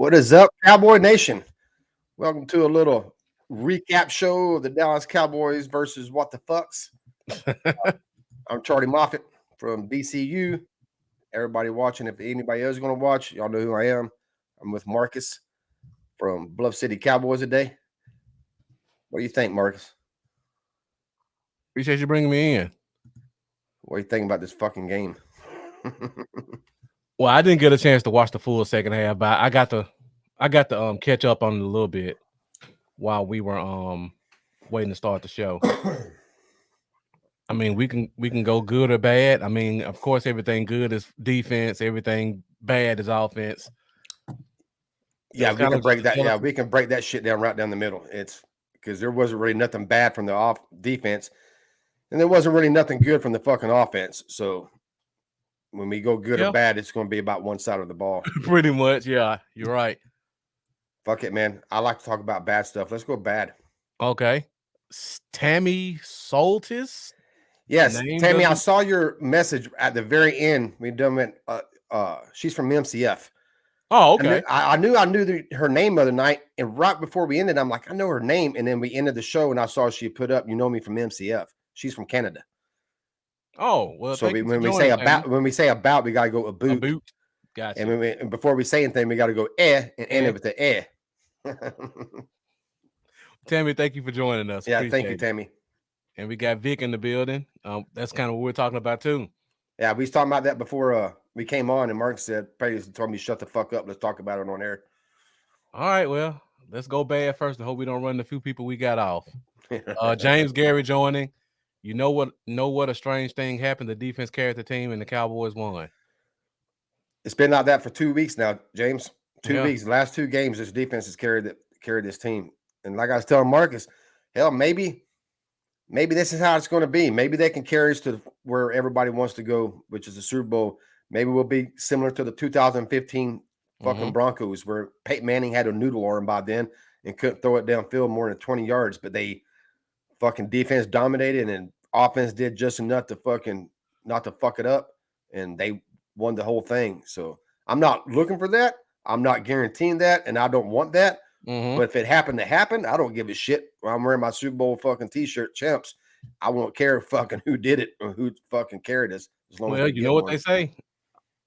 What is up, Cowboy Nation? Welcome to a little recap show of the Dallas Cowboys versus what the fucks. I'm Charlie Moffitt from BCU. Everybody watching, if anybody else is going to watch, y'all know who I am. I'm with Marcus from Bluff City Cowboys today. What do you think, Marcus? Appreciate you bringing me in. What do you think about this fucking game? Well, I didn't get a chance to watch the full second half, but I got to catch up on it a little bit while we were waiting to start the show. I mean, we can go good or bad. I mean, of course, everything good is defense, everything bad is offense. Yeah, we can break that. Yeah, we can break that shit down right down the middle. It's because there wasn't really nothing bad from the defense, and there wasn't really nothing good from the fucking offense. So when we go good or bad, it's going to be about one side of the ball. Pretty much, yeah. You're right. Fuck it, man. I like to talk about bad stuff. Let's go bad. Okay. Tammy Soltis. Yes, Tammy, I saw your message at the very end. We done went. She's from MCF. Oh, okay. I knew her name the other night, and right before we ended, I'm like, I know her name, and then we ended the show, and I saw she put up, "You know me from MCF." She's from Canada. Oh, well. So when we say about, we gotta go a boot. Gotcha. And before we say anything, we gotta go and end it with the Tammy, thank you for joining us. Yeah, thank you, Tammy. And we got Vic in the building. That's kind of what we're talking about too. Yeah, we was talking about that before we came on, and Mark said, "Paris told me shut the fuck up. Let's talk about it on air." All right, well, let's go bad first. I hope we don't run the few people we got off. James Gary joining. You know what a strange thing happened. The defense carried the team, and the Cowboys won. It's been like that for 2 weeks now, James. 2 weeks. The last 2 games, this defense has carried this team. And like I was telling Marcus, hell, maybe this is how it's going to be. Maybe they can carry us to where everybody wants to go, which is the Super Bowl. Maybe we'll be similar to the 2015 fucking Broncos, where Peyton Manning had a noodle arm by then and couldn't throw it downfield more than 20 yards, but they fucking defense dominated and offense did just enough to fucking not to fuck it up, and they won the whole thing. So I'm not looking for that. I'm not guaranteeing that, and I don't want that. But if it happened to happen, I don't give a shit. I'm wearing my Super Bowl fucking t-shirt, champs. I won't care fucking who did it or who fucking carried us. As long as you know what they say.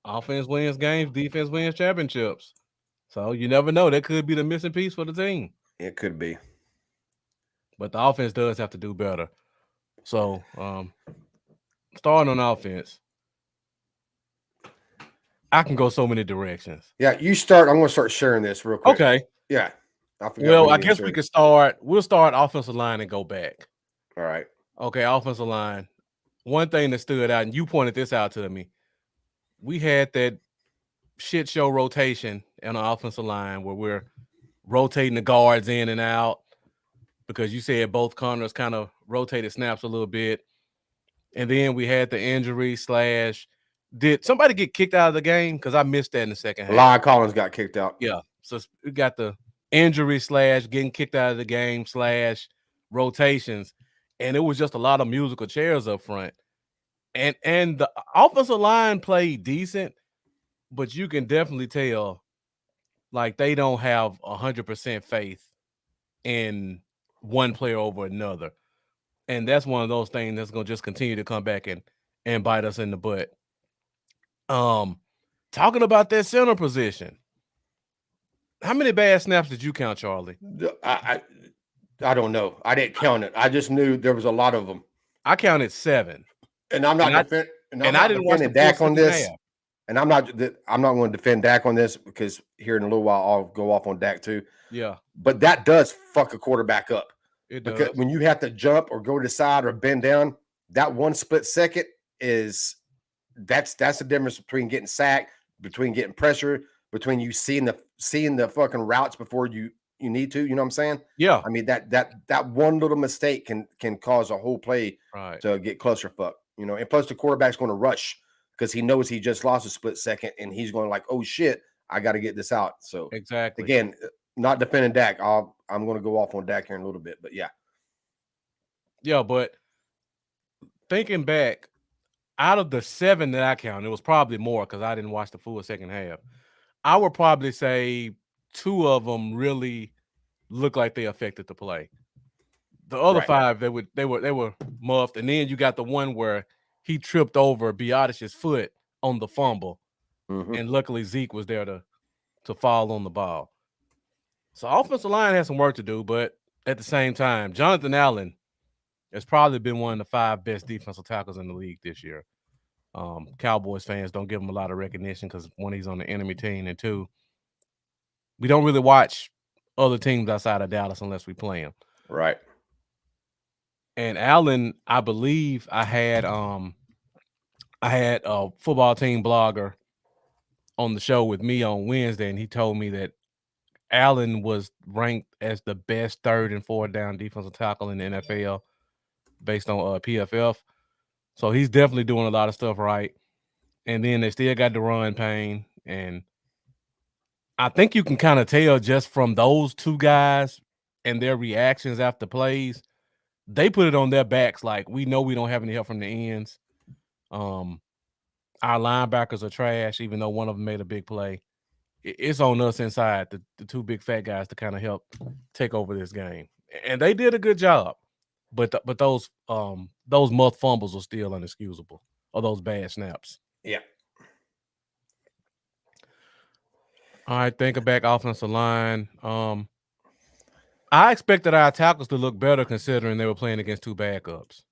Offense wins games, defense wins championships. So you never know. That could be the missing piece for the team. It could be. But the offense does have to do better. So starting on offense, I can go so many directions. Yeah, you start. I'm going to start sharing this real quick. Okay. Yeah. I guess we could start. We'll start offensive line and go back. All right. Okay, offensive line. One thing that stood out, and you pointed this out to me, we had that shit show rotation on the offensive line where we're rotating the guards in and out because you said both corners kind of rotated snaps a little bit. And then we had the injury / did somebody get kicked out of the game? Because I missed that in the second half. Lyle Collins got kicked out. Yeah. So we got the injury / getting kicked out of the game / rotations. And it was just a lot of musical chairs up front. And the offensive line played decent, but you can definitely tell like they don't have 100% faith in one player over another. And that's one of those things that's going to just continue to come back and bite us in the butt. Talking about that center position, how many bad snaps did you count, Charlie? I don't know. I didn't count it. I just knew there was a lot of them. I counted 7. And I'm not defending Dak on this. And I'm not going to defend Dak on this because here in a little while I'll go off on Dak too. Yeah. But that does fuck a quarterback up. It does. Because when you have to jump or go to the side or bend down, that one split second that's the difference between getting sacked, between getting pressure, between you seeing the fucking routes before you need to. You know what I'm saying? Yeah. I mean that one little mistake can cause a whole play to get closer fuck. You know, and plus the quarterback's going to rush because he knows he just lost a split second and he's going like, oh shit, I got to get this out. So exactly. Again, not defending Dak. I'm going to go off on Dak here in a little bit, but yeah. Yeah, but thinking back, out of the 7 that I counted, it was probably more because I didn't watch the full second half. I would probably say 2 of them really look like they affected the play. The other Right. 5, they were muffed, and then you got the one where he tripped over Biotis's foot on the fumble, and luckily Zeke was there to fall on the ball. So offensive line has some work to do, but at the same time, Jonathan Allen has probably been one of the 5 best defensive tackles in the league this year. Cowboys fans don't give him a lot of recognition because 1, he's on the enemy team, and 2, we don't really watch other teams outside of Dallas unless we play them. Right. And Allen, I believe I had a football team blogger on the show with me on Wednesday, and he told me that Allen was ranked as the best 3rd and 4th down defensive tackle in the NFL based on PFF. So he's definitely doing a lot of stuff right. And then they still got the run pain. And I think you can kind of tell just from those 2 guys and their reactions after plays, they put it on their backs like, we know we don't have any help from the ends. Our linebackers are trash, even though one of them made a big play. It's on us inside, the 2 big fat guys, to kind of help take over this game. And they did a good job. But those muff fumbles are still inexcusable, or those bad snaps. Yeah. All right, thinking back offensive line. I expected our tackles to look better considering they were playing against 2 backups.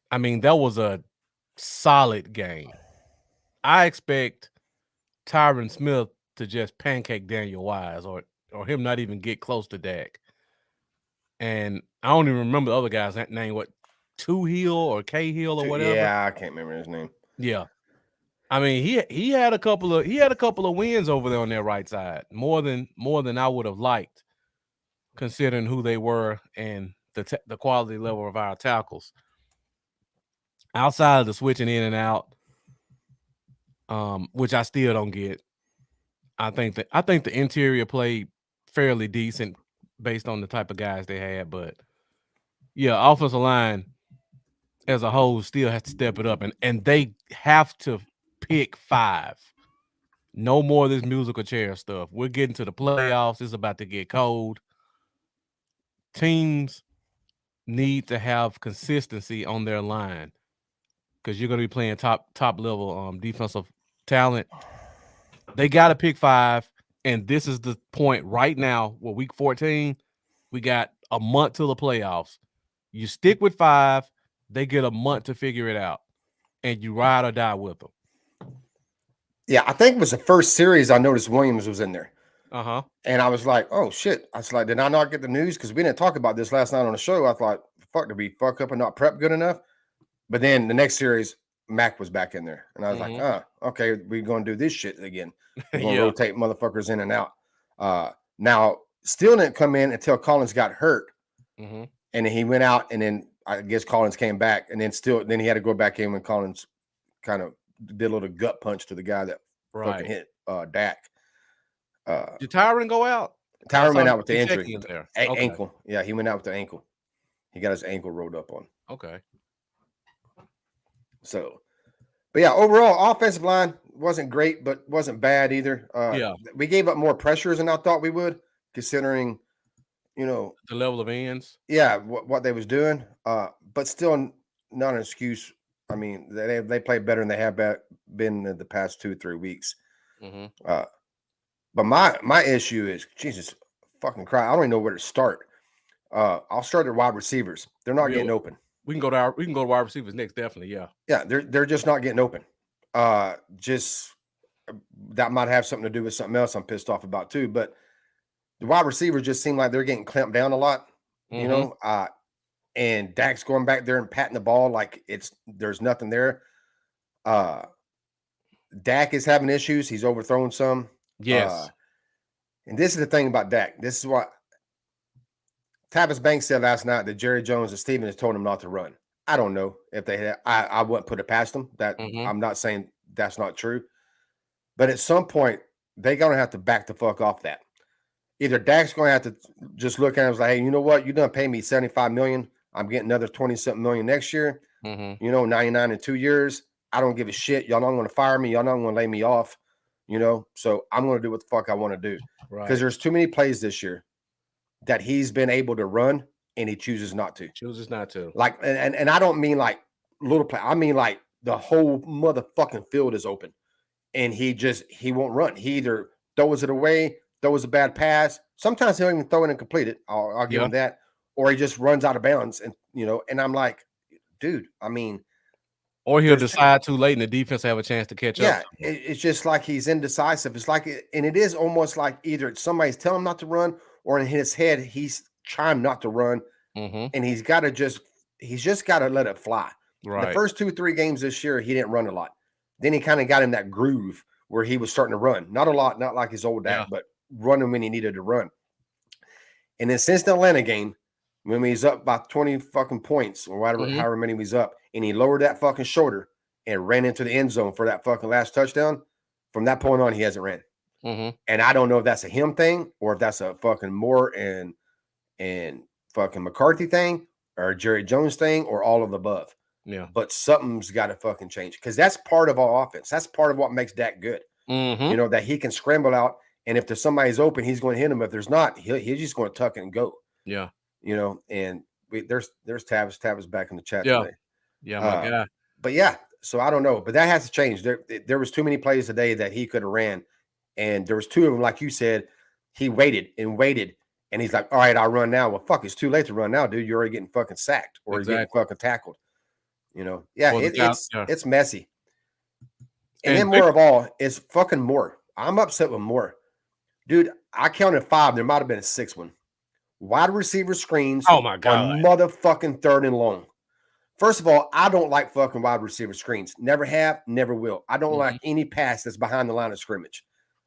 I mean, that was a solid game. I expect Tyron Smith to just pancake Daniel Wise or him not even get close to Dak. And I don't even remember the other guy's name, what, Hill or Hill or whatever. Yeah, I can't remember his name. Yeah. I mean, he had a couple of wins over there on their right side, more than I would have liked, considering who they were and the quality level of our tackles. Outside of the switching in and out, which I still don't get. I think the interior played fairly decent based on the type of guys they had, but yeah, offensive line as a whole still has to step it up, and they have to pick 5. No more of this musical chair stuff. We're getting to the playoffs. It's about to get cold. Teams need to have consistency on their line because you're going to be playing top level defensive talent. They got to pick 5, and this is the point right now where week 14, we got a month till the playoffs. You stick with 5, they get a month to figure it out, and you ride or die with them. Yeah, I think it was the first series I noticed Williams was in there. And I was like, oh, shit. I was like, did I not get the news? Because we didn't talk about this last night on the show. I thought, fuck, did we fuck up and not prep good enough? But then the next series, Mac was back in there. And I was like, okay, we're going to do this shit again. We're going to rotate motherfuckers in and out. Now, still didn't come in until Collins got hurt. And then he went out, and then I guess Collins came back. And then he had to go back in when Collins kind of did a little gut punch to the guy that fucking hit Dak. Did Tyron go out? Tyron went out with the injury. Ankle. Yeah, he went out with the ankle. He got his ankle rolled up on. Okay. So, but yeah, overall, offensive line wasn't great, but wasn't bad either. We gave up more pressures than I thought we would, considering, the level of ends. Yeah, what they was doing. But still not an excuse. I mean, they played better than they have been in the past 2-3 weeks. But my issue is, Jesus fucking Christ, I don't even know where to start. I'll start at wide receivers. They're not getting open. We can go to wide receivers next, definitely. Yeah. Yeah, they're just not getting open. Just that might have something to do with something else I'm pissed off about too. But the wide receivers just seem like they're getting clamped down a lot. And Dak's going back there and patting the ball like there's nothing there. Dak is having issues. He's overthrown some. Yes. And this is the thing about Dak. This is what Tavis Banks said last night, that Jerry Jones and Stevens told him not to run. I don't know if they had. I wouldn't put it past them. That I'm not saying that's not true. But at some point, they're going to have to back the fuck off that. Either Dak's going to have to just look at it and say, hey, you know what? You done pay me $75 million. I'm getting another 20-something million next year. 99 in 2 years. I don't give a shit. Y'all not going to fire me. Y'all not going to lay me off. you know. So I'm going to do what the fuck I want to do because there's too many plays this year that he's been able to run and he chooses not to. Chooses not to. Like, and I don't mean like little play. I mean like the whole motherfucking field is open, and he won't run. He either throws it away, throws a bad pass. Sometimes he'll even throw it and complete it. I'll give him that, or he just runs out of bounds, and you know. And I'm like, dude, I mean, or he'll decide too late, and the defense have a chance to catch up. Yeah, it's just like he's indecisive. It's like, and it is almost like either somebody's telling him not to run, or in his head he's trying not to run, and he's just got to let it fly. Right. The first 2-3 games this year, he didn't run a lot. Then he kind of got in that groove where he was starting to run, not a lot, not like his old dad, but running when he needed to run. And then since the Atlanta game, when he's up by 20 fucking points or whatever, however many he's up, and he lowered that fucking shoulder and ran into the end zone for that fucking last touchdown, from that point on, he hasn't ran. And I don't know if that's a him thing or if that's a fucking Moore and fucking McCarthy thing or Jerry Jones thing or all of the above. Yeah. But something's got to fucking change because that's part of our offense. That's part of what makes Dak good. You know, that he can scramble out, and if there's somebody's open, he's going to hit him. If there's not, he's just going to tuck it and go. Yeah. You know, and there's Tavis. Tavis back in the chat today. Yeah, my God. But yeah, so I don't know. But that has to change. There was too many plays today that he could have ran. And there was 2 of them, like you said, he waited, and he's like, all right, I'll run now. Well, fuck, it's too late to run now, dude. You're already getting fucking sacked or you're getting fucking tackled. You know, it's messy. And then more of all, it's fucking Moore. I'm upset with Moore. Dude, I counted 5. There might have been a 6th one. Wide receiver screens. Oh, my God. On motherfucking 3rd and long. First of all, I don't like fucking wide receiver screens. Never have, never will. I don't like any pass that's behind the line of scrimmage.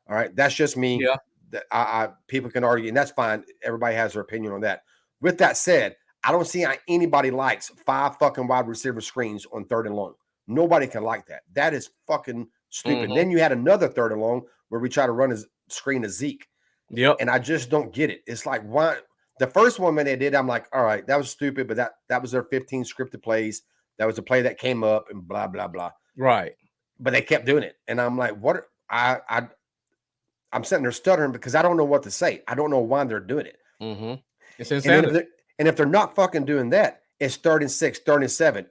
All right, that's just me. Yeah. I people can argue, and that's fine. Everybody has their opinion on that. With that said, I don't see how anybody likes 5 fucking wide receiver screens on 3rd and long. Nobody can like that. That is fucking stupid. Then you had another 3rd and long where we try to run a screen to Zeke. Yep. And I just don't get it. It's like, why? The first one when they did, I'm like, all right, that was stupid, but that was their 15 scripted plays. That was a play that came up and blah, blah, blah. Right. But they kept doing it. And I'm like, what? I'm sitting there stuttering because I don't know what to say. I don't know why they're doing it. It's insanity. And if they're not fucking doing that, it's 3rd and 6, 3rd and 7.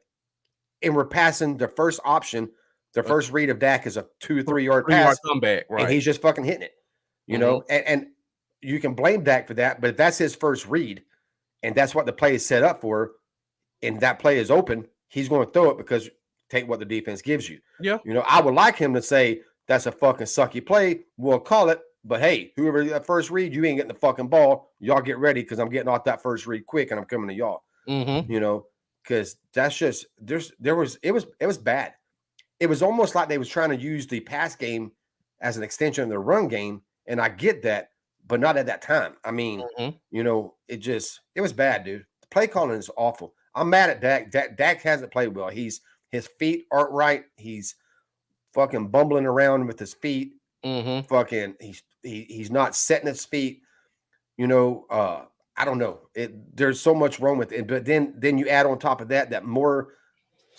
And we're passing the first option. The first read of Dak is a 2-3 yard pass. Comeback, right. And he's just fucking hitting it. You know, and you can blame Dak for that, but if that's his first read and that's what the play is set up for, and that play is open, he's going to throw it because take what the defense gives you. Yeah. You know, I would like him to say that's a fucking sucky play. We'll call it, but hey, whoever that first read, you ain't getting the fucking ball. Y'all get ready because I'm getting off that first read quick and I'm coming to y'all. You know, because that's just it was bad. It was almost like they was trying to use the pass game as an extension of the run game, and I get that, but not at that time. I mean, you know, it was bad, dude. The play calling is awful. I'm mad at Dak. Dak hasn't played well. His feet aren't right. He's fucking bumbling around with his feet. Fucking he's not setting his feet. You know, I don't know. There's so much wrong with it. But then you add on top of that more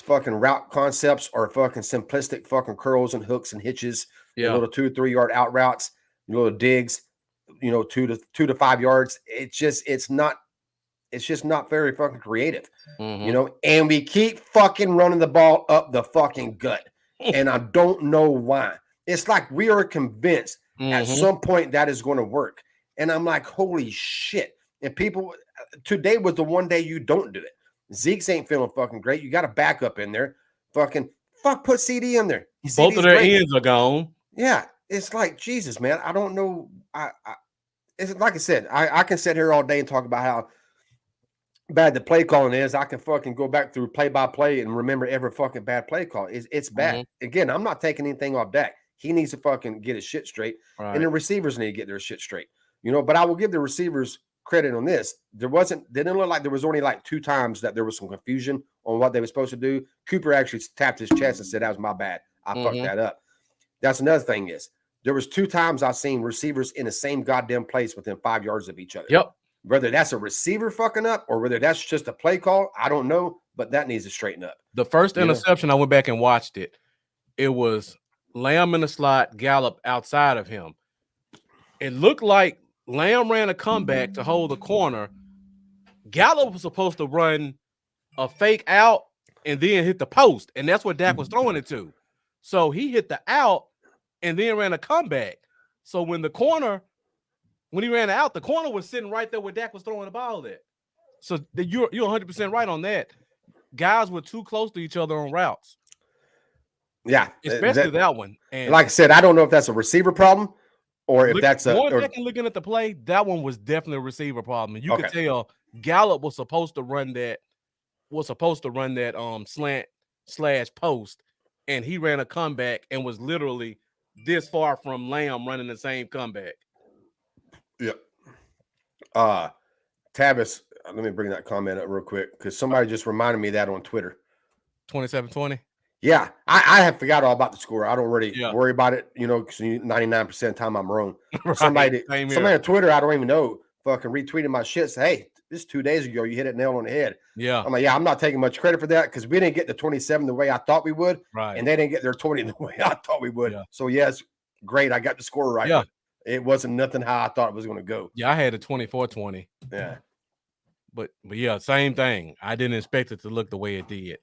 fucking route concepts or fucking simplistic fucking curls and hooks and hitches. Little 2-3 yard out routes, little digs, you know, 2 to 5 yards. It's just not very fucking creative. You know, and we keep fucking running the ball up the fucking gut. And I don't know why. It's like we are convinced at some point that is going to work. And I'm like, holy shit. And people, today was the one day you don't do it. Zeke's ain't feeling fucking great. You got a backup in there. Put CD in there. Both of their ends are gone. Yeah. It's like, Jesus, man. I don't know. It's like I said, I can sit here all day and talk about how bad the play calling is. I can fucking go back through play by play and remember every fucking bad play call. It's bad. Again, I'm not taking anything off Dak. He needs to fucking get his shit straight. And the receivers need to get their shit straight. You know, but I will give the receivers credit on this. They didn't look like there was only like 2 times that there was some confusion on what they were supposed to do. Cooper actually tapped his chest and said, that was my bad. I fucked that up. That's another thing is there was 2 times I've seen receivers in the same goddamn place within 5 yards of each other. Yep. Whether that's a receiver fucking up or whether that's just a play call, I don't know, but that needs to straighten up. The first interception, I went back and watched it. It was Lamb in the slot, Gallup outside of him. It looked like Lamb ran a comeback to hold the corner. Gallup was supposed to run a fake out and then hit the post, and that's what Dak was throwing it to. So he hit the out and then ran a comeback. So when he ran out, the corner was sitting right there where Dak was throwing the ball at. So you're 100% right on that. Guys were too close to each other on routes. Yeah, Especially that one. And like I said, I don't know if that's a receiver problem or if that's going back and looking at the play, that one was definitely a receiver problem. And you could tell Gallup was supposed to run that slant / post, and he ran a comeback and was literally this far from Lamb running the same comeback. Yep. Tavis, let me bring that comment up real quick because somebody just reminded me of that on Twitter. 27-20. Yeah, I have forgot all about the score. I don't really worry about it, because 99% of the time I'm wrong. Right. Somebody on Twitter, I don't even know, fucking retweeted my shit. Say, hey, this is 2 days ago. You hit it nail on the head. Yeah. I'm like, yeah, I'm not taking much credit for that because we didn't get the 27 the way I thought we would. Right. And they didn't get their 20 the way I thought we would. Yeah. So, yes, great. I got the score right. Yeah. It wasn't nothing how I thought it was going to go. Yeah, I had a 24-20. Yeah. But yeah, same thing. I didn't expect it to look the way it did.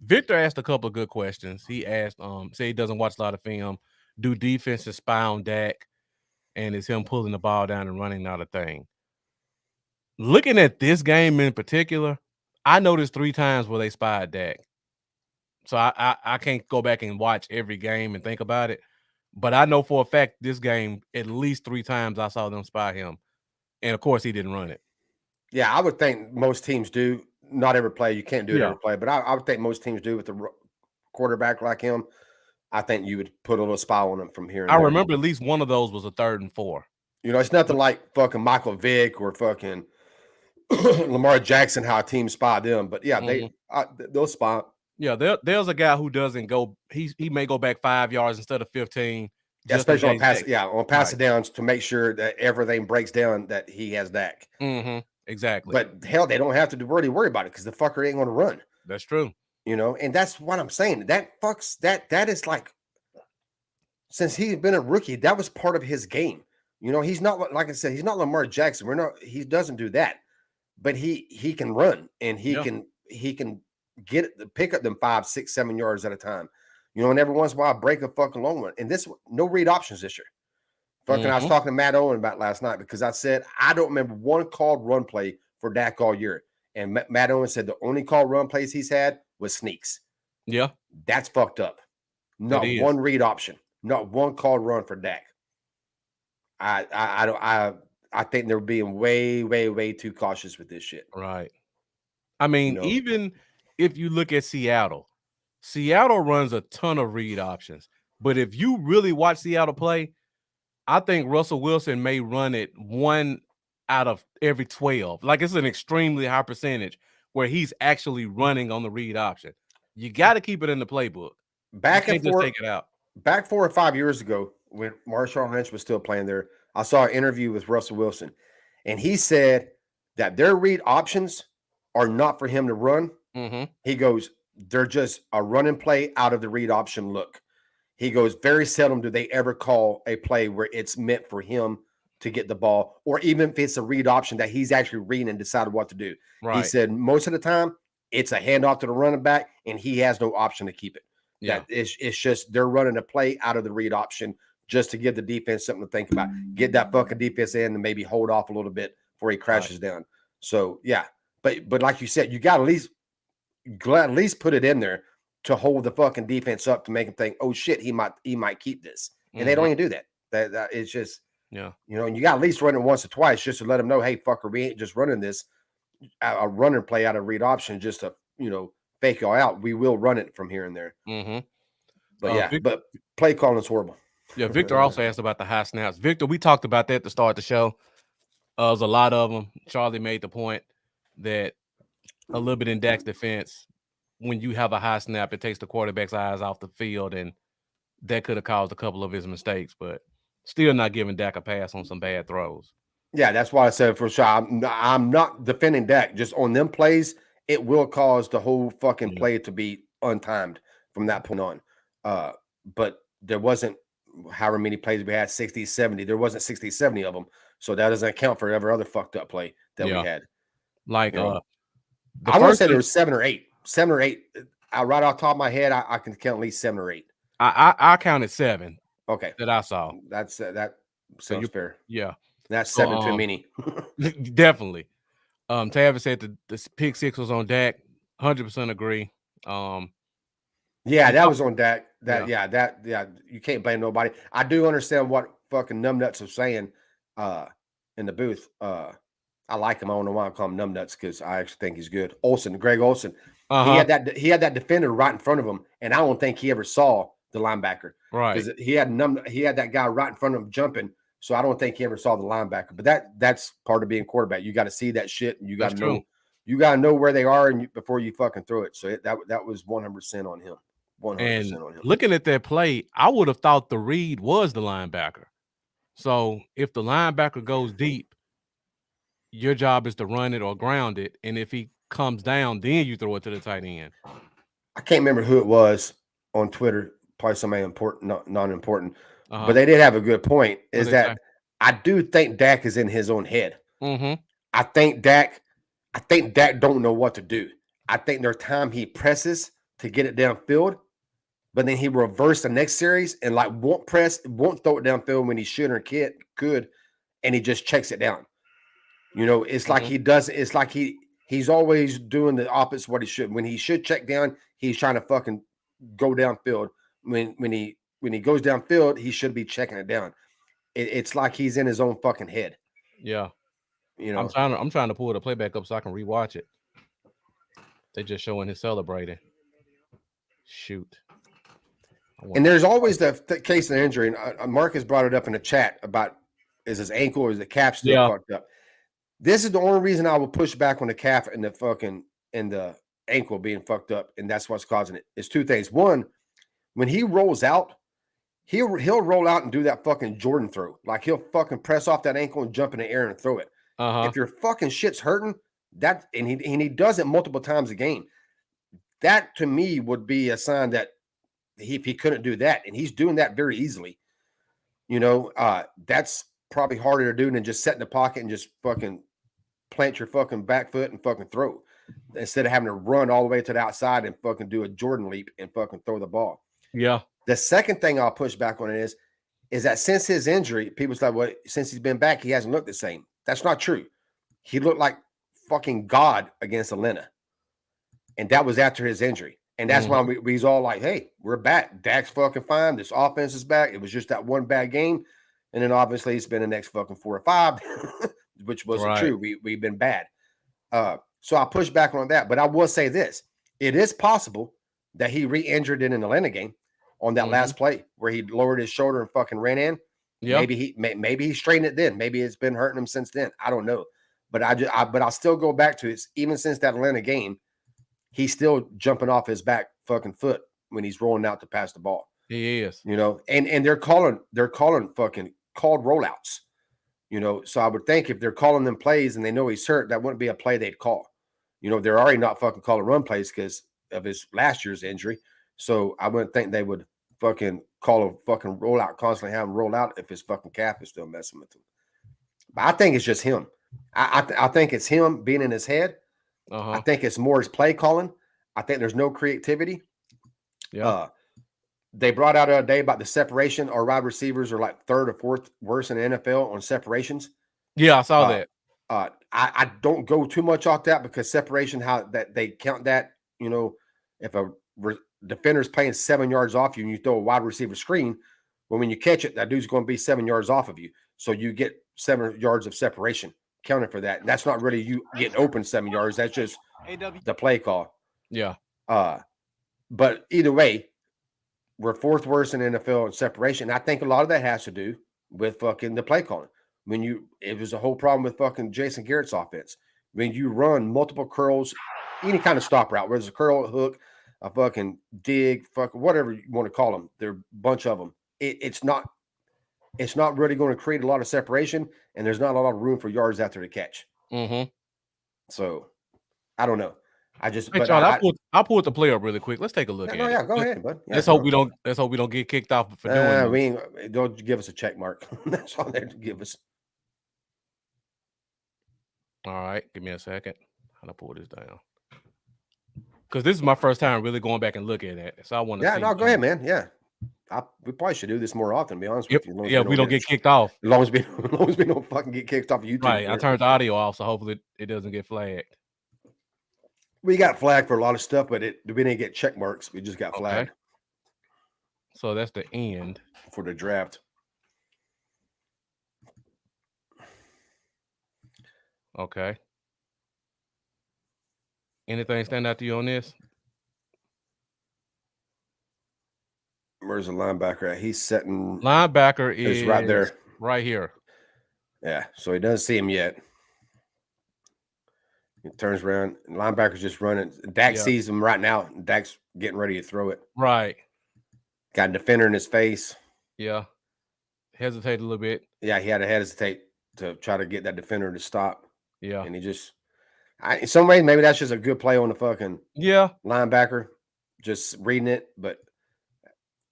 Victor asked a couple of good questions. He asked, say he doesn't watch a lot of film. Do defenses spy on Dak? And is him pulling the ball down and running not a thing? Looking at this game in particular, I noticed 3 times where they spied Dak. So I can't go back and watch every game and think about it. But I know for a fact this game, at least 3 times I saw them spy him. And, of course, he didn't run it. Yeah, I would think most teams do. Not every play. You can't do it every play. But I would think most teams do with the quarterback like him. I think you would put a little spy on him from here and I there. remember at least one of those was a 3rd and 4. It's nothing like fucking Michael Vick or fucking Lamar Jackson, how a team spy them. But, yeah, they'll spy. Yeah, there's a guy who doesn't go – he may go back 5 yards instead of 15. Yeah, especially on pass it downs to make sure that everything breaks down that he has Dak. Mm-hmm. Exactly. But, hell, they don't have to really worry about it because the fucker ain't going to run. That's true. And that's what I'm saying. That fucks that is like since he's been a rookie, that was part of his game. He's not, like I said, he's not Lamar Jackson. He doesn't do that. But he can run and he can pick up them 5, 6, 7 yards at a time. And every once in a while break a fucking long one. And this no read options this year. Fucking I was talking to Matt Owen about last night because I said I don't remember one called run play for Dak all year. And Matt Owen said the only called run plays he's had was sneaks. Yeah. That's fucked up. Not one read option. Not one called run for Dak. I think they're being way, way, way too cautious with this shit. Right. I mean, even if you look at Seattle runs a ton of read options. But if you really watch Seattle play, I think Russell Wilson may run it 1 out of every 12. Like it's an extremely high percentage where he's actually running on the read option. You got to keep it in the playbook. Back and forth, take it out. Back 4 or 5 years ago, when Marshawn Lynch was still playing there, I saw an interview with Russell Wilson, and he said that their read options are not for him to run. Mm-hmm. He goes, they're just a run and play out of the read option look. He goes, very seldom do they ever call a play where it's meant for him to get the ball, or even if it's a read option that he's actually reading and decided what to do. Right. He said most of the time it's a handoff to the running back, and he has no option to keep it. Yeah, it's just they're running a play out of the read option just to give the defense something to think about. Get that fucking defense in and maybe hold off a little bit before he crashes down. So yeah, but like you said, you got at least put it in there to hold the fucking defense up to make them think, oh shit, he might keep this, and they don't even do that. That it's just and you got at least run it once or twice just to let them know, hey fucker, we ain't just running this a run and play out of read option just to fake y'all out. We will run it from here and there. Mm-hmm. But but play calling is horrible. Yeah, Victor also asked about the high snaps. Victor, we talked about that to start the show. There's a lot of them. Charlie made the point that a little bit in Dak's defense, when you have a high snap, it takes the quarterback's eyes off the field, and that could have caused a couple of his mistakes, but still not giving Dak a pass on some bad throws. Yeah, that's why I said for sure. I'm not defending Dak. Just on them plays, it will cause the whole fucking play to be untimed from that point on. But there wasn't however many plays we had, 60, 70. There wasn't 60, 70 of them. So that doesn't account for every other fucked up play that we had. Like, you know, the I want to first say there was 7 or 8. 7 or 8. Right off the top of my head, I can count at least 7 or 8. I counted 7. Okay. That I saw. That sounds fair. Yeah. That's 7 too many. Definitely. Tavis said the pick 6 was on Dak. 100% agree. Yeah, that was on Dak. You can't blame nobody. I do understand what fucking numbnuts are saying in the booth. I like him. I don't know why I call him numbnuts, because I actually think he's good. Greg Olsen. He had that defender right in front of him, and I don't think he ever saw the linebacker. Right. Because he had that guy right in front of him jumping. So I don't think he ever saw the linebacker. But that's part of being quarterback. You got to see that shit, and you got to know. You got to know where they are before you fucking throw it. So that was 100% on him. 100% on him. Looking at that play, I would have thought the read was the linebacker. So if the linebacker goes deep, your job is to run it or ground it. And if he comes down, then you throw it to the tight end. I can't remember who it was on Twitter. Probably somebody important, non-important. But they did have a good point. Is that I do think Dak is in his own head. I think Dak don't know what to do. I think there are times he presses to get it downfield, but then he reversed the next series and won't throw it downfield when he should or could, and he just checks it down. It's like he does. It's like he's always doing the opposite of what he should. When he should check down, he's trying to fucking go downfield. When he goes downfield, he should be checking it down. It's like he's in his own fucking head. Yeah. I'm trying to pull the playback up so I can rewatch it. They just showing his celebrating. Shoot. And there's always the case of injury. And Marcus brought it up in the chat about, is his ankle or is the calf still fucked up? This is the only reason I will push back on the calf and the ankle being fucked up, and that's what's causing it. It's two things. One, when he rolls out, he'll roll out and do that fucking Jordan throw. Like he'll fucking press off that ankle and jump in the air and throw it. If your fucking shit's hurting, and he does it multiple times a game, that to me would be a sign that if he couldn't do that, and he's doing that very easily, that's probably harder to do than just sit in the pocket and just fucking plant your fucking back foot and fucking throw, instead of having to run all the way to the outside and fucking do a Jordan leap and fucking throw the ball. Yeah. The second thing I'll push back on it is that since his injury, people say, well, since he's been back, he hasn't looked the same. That's not true. He looked like fucking God against Atlanta. And that was after his injury. And that's why we's all like, hey, we're back. Dak's fucking fine. This offense is back. It was just that one bad game. And then obviously it's been the next fucking 4 or 5, which wasn't true. We've been bad. So I push back on that. But I will say this. It is possible that he re-injured in an Atlanta game on that last play where he lowered his shoulder and fucking ran in. Yeah. Maybe he straightened it then. Maybe it's been hurting him since then. I don't know. But I'll still go back to it. Even since that Atlanta game, he's still jumping off his back fucking foot when he's rolling out to pass the ball. He is. And they're calling fucking called rollouts. So I would think if they're calling them plays and they know he's hurt, that wouldn't be a play they'd call. They're already not fucking calling run plays because of his last year's injury. So I wouldn't think they would fucking call a fucking rollout, constantly have him roll out if his fucking calf is still messing with him. But I think it's just him. I think it's him being in his head. I think it's more his play calling. I think there's no creativity. Yeah. They brought out a day about the separation. Our wide receivers are like 3rd or 4th worst in the NFL on separations. Yeah, I saw that. I don't go too much off that because separation, how that they count that, if a defender's playing 7 yards off you and you throw a wide receiver screen, well, when you catch it, that dude's going to be 7 yards off of you. So you get 7 yards of separation counted for that. And that's not really you getting open 7 yards. That's just the play call. Yeah. But either way, we're 4th worst in the NFL in separation. I think a lot of that has to do with fucking the play calling. It was a whole problem with fucking Jason Garrett's offense. When you run multiple curls, any kind of stop route, whether it's a curl, a hook, a fucking dig, fucking whatever you want to call them, there are a bunch of them. It's not really going to create a lot of separation, and there's not a lot of room for yards after the catch. Mm-hmm. So I don't know. Hey, Charlie, I pulled the play up really quick. Let's take a look at it. Yeah, go ahead, bud. Yeah, let's hope we don't get kicked off for doing this. Don't give us a check mark. That's all they give us. All right, give me a second. How do I pull this down? Because this is my first time really going back and looking at it, so I want to see. Yeah, no, go ahead, man. Yeah, we probably should do this more often. To be honest with you. Yeah, we don't get kicked off. As long as we don't fucking get kicked off of YouTube. Right, I turned the audio off, so hopefully it doesn't get flagged. We got flagged for a lot of stuff, but we didn't get check marks. We just got flagged. So that's the end for the draft. Okay. Anything stand out to you on this? Where's the linebacker at? He's setting. Linebacker is right there. Right here. Yeah, so he doesn't see him yet. He turns around. And linebacker's just running. Dak sees him right now. Dak's getting ready to throw it. Right. Got a defender in his face. Yeah. Hesitate a little bit. Yeah, he had to hesitate to try to get that defender to stop. Yeah. And he just, in some ways, maybe that's just a good play on the fucking linebacker, just reading it. But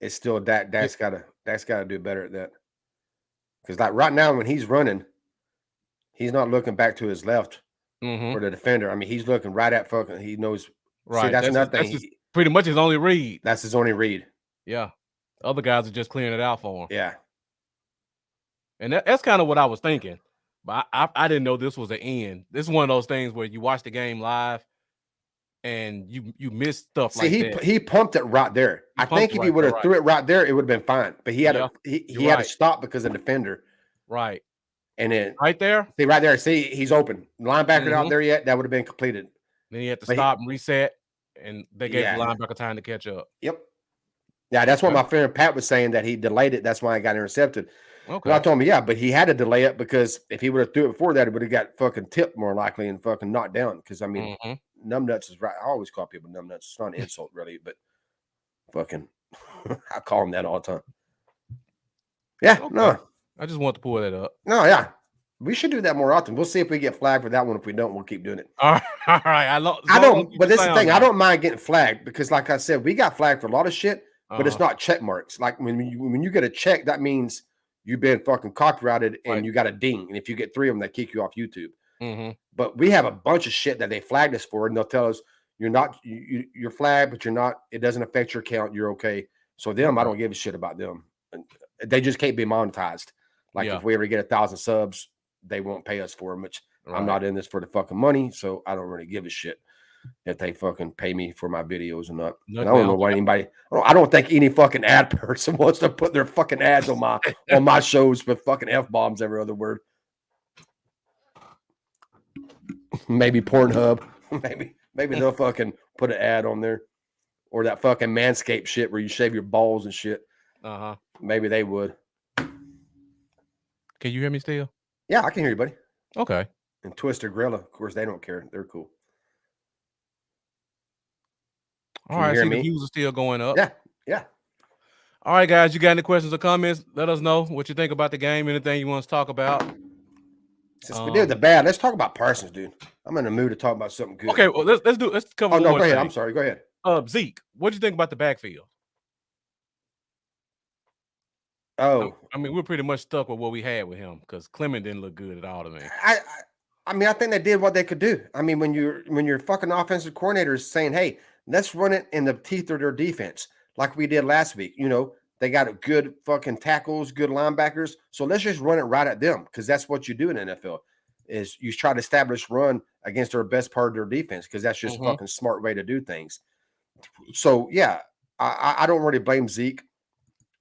it's still Dak's got to do better at that. Because like right now when he's running, he's not looking back to his left for the defender. I mean, he's looking right at fucking. He knows. Right. See, that's another thing. That's pretty much his only read. That's his only read. Yeah. Other guys are just clearing it out for him. Yeah. And that's kind of what I was thinking. But I didn't know this was an end. This is one of those things where you watch the game live and you miss stuff like that. He pumped it right there. I think if he would have threw it right there, it would have been fine. But he had he had to stop because of the defender. Right. And then right there. See right there. See, he's open. Linebacker not there yet. That would have been completed. Then he had to stop and reset, and they gave the linebacker time to catch up. Yep. Yeah, that's what my friend Pat was saying, that he delayed it. That's why it got intercepted. Okay. Well, I told him, but he had to delay it because if he would have threw it before that, it would have got fucking tipped more likely and fucking knocked down. Because I mean, numbnuts is right. I always call people numbnuts. It's not an insult really, but fucking, I call them that all the time. Yeah, no. I just want to pull that up. No, yeah. We should do that more often. We'll see if we get flagged for that one. If we don't, we'll keep doing it. All right. I don't. But this is the thing. I don't mind getting flagged because, like I said, we got flagged for a lot of shit. But it's not check marks. Like when you get a check, that means you've been fucking copyrighted and you got a ding. And if you get 3 of them, they kick you off YouTube. But we have a bunch of shit that they flagged us for, and they'll tell us you're flagged, but you're not. It doesn't affect your account. You're okay. So them, I don't give a shit about them. They just can't be monetized. Like if we ever get 1,000 subs, they won't pay us for them. Which I'm not in this for the fucking money, so I don't really give a shit if they fucking pay me for my videos or not. I don't know why anybody. I don't think any fucking ad person wants to put their fucking ads on my shows with fucking F-bombs every other word. Maybe Pornhub. Maybe they'll fucking put an ad on there, or that fucking Manscaped shit where you shave your balls and shit. Maybe they would. Can you hear me still? Yeah, I can hear you, buddy. Okay. And Twister Gorilla, of course, they don't care. They're cool. All right, see the views are still going up. Yeah. All right, guys, you got any questions or comments? Let us know what you think about the game. Anything you want us to talk about? Since we did the bad, let's talk about Parsons, dude. I'm in the mood to talk about something good. Okay, well, let's cover. Oh no, go ahead. I'm sorry. Go ahead. Zeke, what do you think about the backfield? Oh, I mean, we're pretty much stuck with what we had with him because Clement didn't look good at all to me. I mean, I think they did what they could do. I mean, when your fucking offensive coordinator is saying, "Hey, let's run it in the teeth of their defense," like we did last week. You know, they got good fucking tackles, good linebackers. So let's just run it right at them because that's what you do in the NFL. Is you try to establish run against their best part of their defense because that's just fucking smart way to do things. So yeah, I don't really blame Zeke.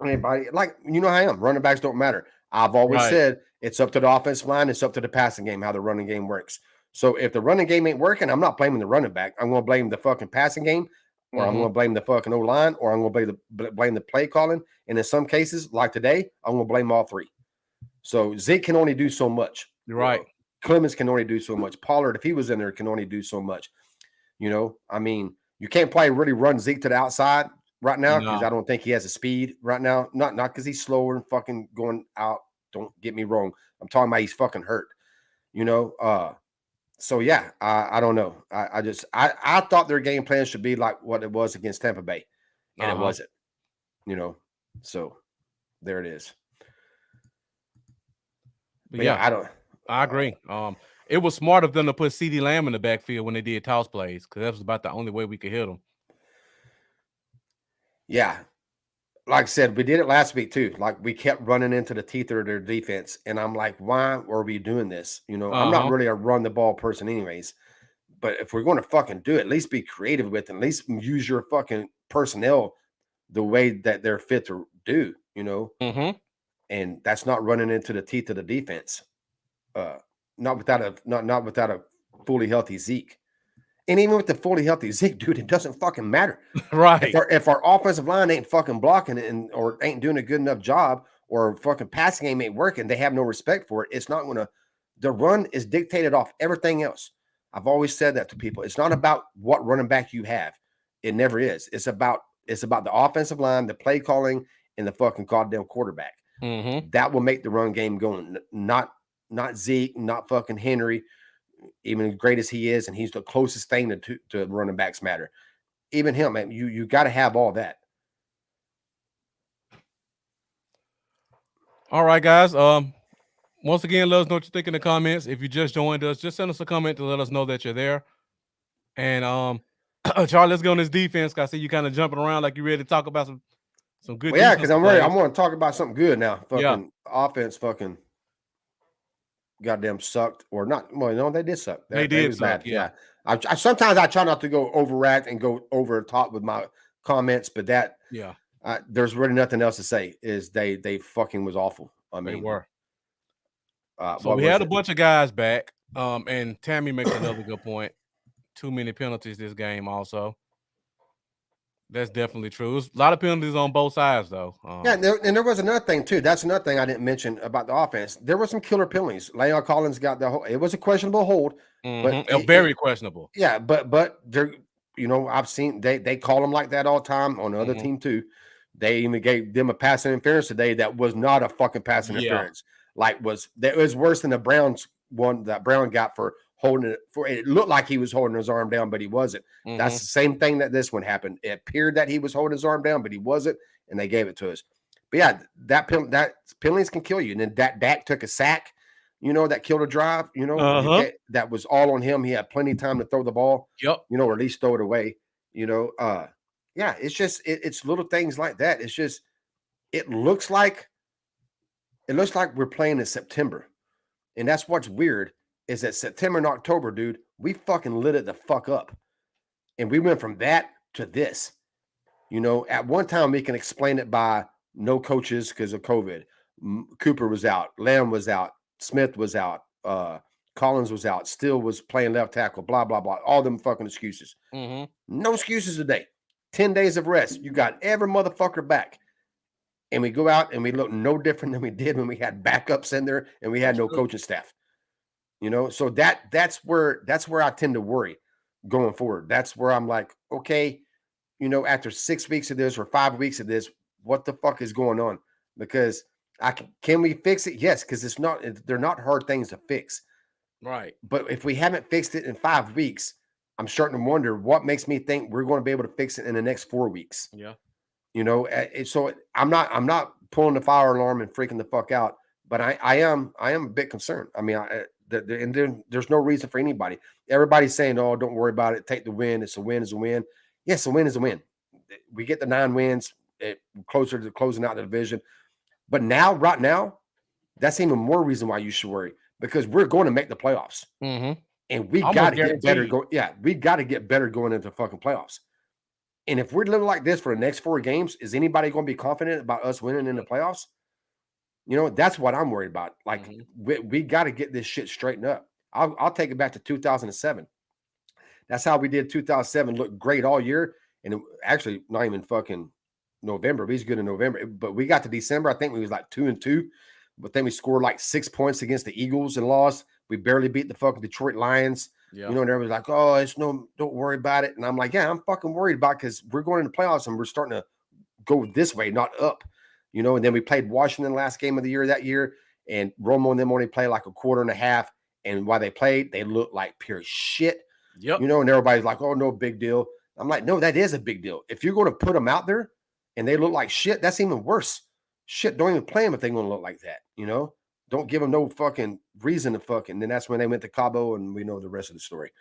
Anybody, like, you know how I am. Running backs don't matter. I've always said it's up to the offensive line. It's up to the passing game, how the running game works. So if the running game ain't working, I'm not blaming the running back. I'm going to blame the fucking passing game, or I'm going to blame the fucking O-line, or I'm going to blame the play calling. And in some cases, like today, I'm going to blame all 3. So Zeke can only do so much. You're right. Clemens can only do so much. Pollard, if he was in there, can only do so much. You know, I mean, you can't really run Zeke to the outside right now because I don't think he has the speed right now. Not because he's slower and fucking going out. Don't get me wrong. I'm talking about he's fucking hurt. You know, So yeah, I don't know. I thought their game plan should be like what it was against Tampa Bay, and it wasn't. So there it is. But yeah, I agree. It was smart of them to put CeeDee Lamb in the backfield when they did toss plays because that was about the only way we could hit them. Yeah, like I said, we did it last week too. Like we kept running into the teeth of their defense, and I'm like, why are we doing this? I'm not really a run the ball person, anyways. But if we're going to fucking do it, at least be creative with it. At least use your fucking personnel the way that they're fit to do. And that's not running into the teeth of the defense. Not without a fully healthy Zeke. And even with the fully healthy Zeke, dude, it doesn't fucking matter. Right. If our offensive line ain't fucking blocking it or ain't doing a good enough job, or fucking passing game ain't working, they have no respect for it. It's not gonna. The run is dictated off everything else. I've always said that to people. It's not about what running back you have. It never is. It's about the offensive line, the play calling, and the fucking goddamn quarterback. That will make the run game going. Not Zeke, not fucking Henry, even as great as he is, and he's the closest thing to running backs matter. Even him, man, you got to have all that. All right, guys. Once again, let us know what you think in the comments. If you just joined us, just send us a comment to let us know that you're there. And Charlie, let's go on this defense. I see you kind of jumping around like you ready to talk about some good. Well, yeah, because I'm ready. I want to talk about something good now. Fucking offense, fucking goddamn sucked or not. Well, no, they did suck. They did was suck. bad. Yeah. I sometimes I try not to go overact and go over the top with my comments, but that there's really nothing else to say. Is they fucking was awful. I mean, they were. So we had a bunch of guys back. And Tammy makes another good point. Too many penalties this game also. That's definitely true. There's a lot of penalties on both sides, though. Yeah, and there was another thing too. That's another thing I didn't mention about the offense. There were some killer penalties. Leon Collins got the whole. It was a questionable hold, but very questionable. Yeah, but they're I've seen they call them like that all the time on the other team too. They even gave them a pass interference today that was not a fucking pass interference. Like it was worse than the Browns one that Brown got for holding it for. It looked like he was holding his arm down, but he wasn't. That's the same thing that this one happened. It appeared that he was holding his arm down, but he wasn't, and they gave it to us. But yeah, that penalties can kill you. And then Dak took a sack, that killed a drive. That was all on him. He had plenty of time to throw the ball. Yep. Or at least throw it away. Yeah, it's just it's little things like that. It's just it looks like we're playing in September. And that's what's weird is that September and October, dude, we fucking lit it the fuck up. And we went from that to this. At one time we can explain it by no coaches because of COVID. Cooper was out, Lamb was out, Smith was out, Collins was out, Steele was playing left tackle, blah, blah, blah. All them fucking excuses. No excuses today. 10 days of rest. You got every motherfucker back. And we go out and we look no different than we did when we had backups in there and we had no coaching staff. So that's where I tend to worry going forward. That's where I'm like, okay, after 6 weeks of this or 5 weeks of this, what the fuck is going on? Because can we fix it? Yes, because they're not hard things to fix. Right. But if we haven't fixed it in 5 weeks, I'm starting to wonder what makes me think we're going to be able to fix it in the next 4 weeks. Yeah. So I'm not pulling the fire alarm and freaking the fuck out, but I am a bit concerned. I mean, there's no reason for anybody. Everybody's saying, "Oh, don't worry about it. Take the win. It's a win. It's a win." Yes, a win is a win. We get the 9 wins, closer to closing out the division. But right now, that's even more reason why you should worry because we're going to make the playoffs, and we got to get better. We got to get better going into the fucking playoffs. And if we're living like this for the next 4 games, is anybody going to be confident about us winning in the playoffs? That's what I'm worried about. Like we got to get this shit straightened up. I'll take it back to 2007. That's how we did 2007. Looked great all year. And actually not even fucking November. But he's good in November. But we got to December. I think we was like 2-2. But then we scored like 6 points against the Eagles and lost. We barely beat the fucking Detroit Lions. Yeah. And everybody's like, oh, don't worry about it. And I'm like, yeah, I'm fucking worried about it because we're going into playoffs and we're starting to go this way, not up. And then we played Washington last game of the year that year. And Romo and them only played like a quarter and a half. And while they played, they looked like pure shit. Yep. You know, and everybody's like, oh, no big deal. I'm like, no, that is a big deal. If you're going to put them out there and they look like shit, that's even worse. Shit, don't even play them if they're going to look like that, you know? Don't give them no fucking reason to fucking. Then that's when they went to Cabo, and we know the rest of the story,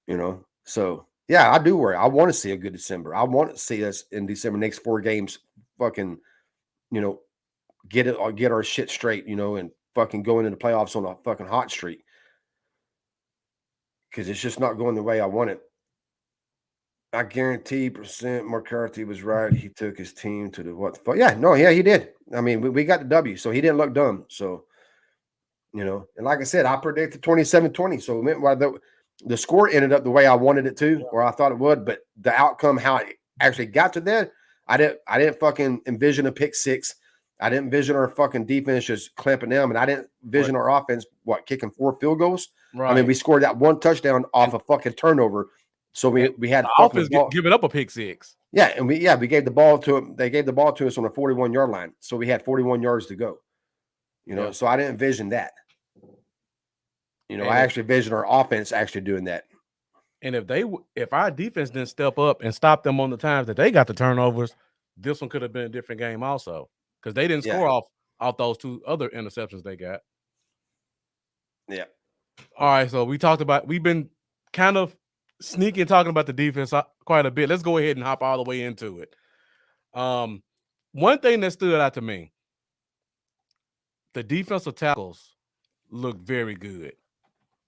you know? So, yeah, I do worry. I want to see a good December. I want to see us in December, next 4 games, fucking, you know, get our shit straight, you know, and fucking go into the playoffs on a fucking hot streak. Because it's just not going the way I want it. I guarantee % McCarthy was right. He took his team to the what the fuck? Yeah, no, yeah, he did. I mean, we got the W, so he didn't look dumb. So, you know, and like I said, I predicted 27-20. So it meant why the score ended up the way I wanted it to, or I thought it would, but the outcome, how it actually got to that, I didn't fucking envision a pick 6. I didn't envision our fucking defense just clamping them, and I didn't envision our offense kicking 4 field goals. Right. I mean, we scored that 1 touchdown off a fucking turnover. So we had the offense giving up a pick 6. Yeah, and we gave the ball to them. They gave the ball to us on the 41-yard line. So we had 41 yards to go. You know, so I didn't envision that. You know, I actually envisioned our offense actually doing that. And if our defense didn't step up and stop them on the times that they got the turnovers, this one could have been a different game also, because they didn't score off those 2 other interceptions they got. Yeah. All right, so we've been kind of sneaking talking about the defense quite a bit. Let's go ahead and hop all the way into it. One thing that stood out to me, the defensive tackles look very good.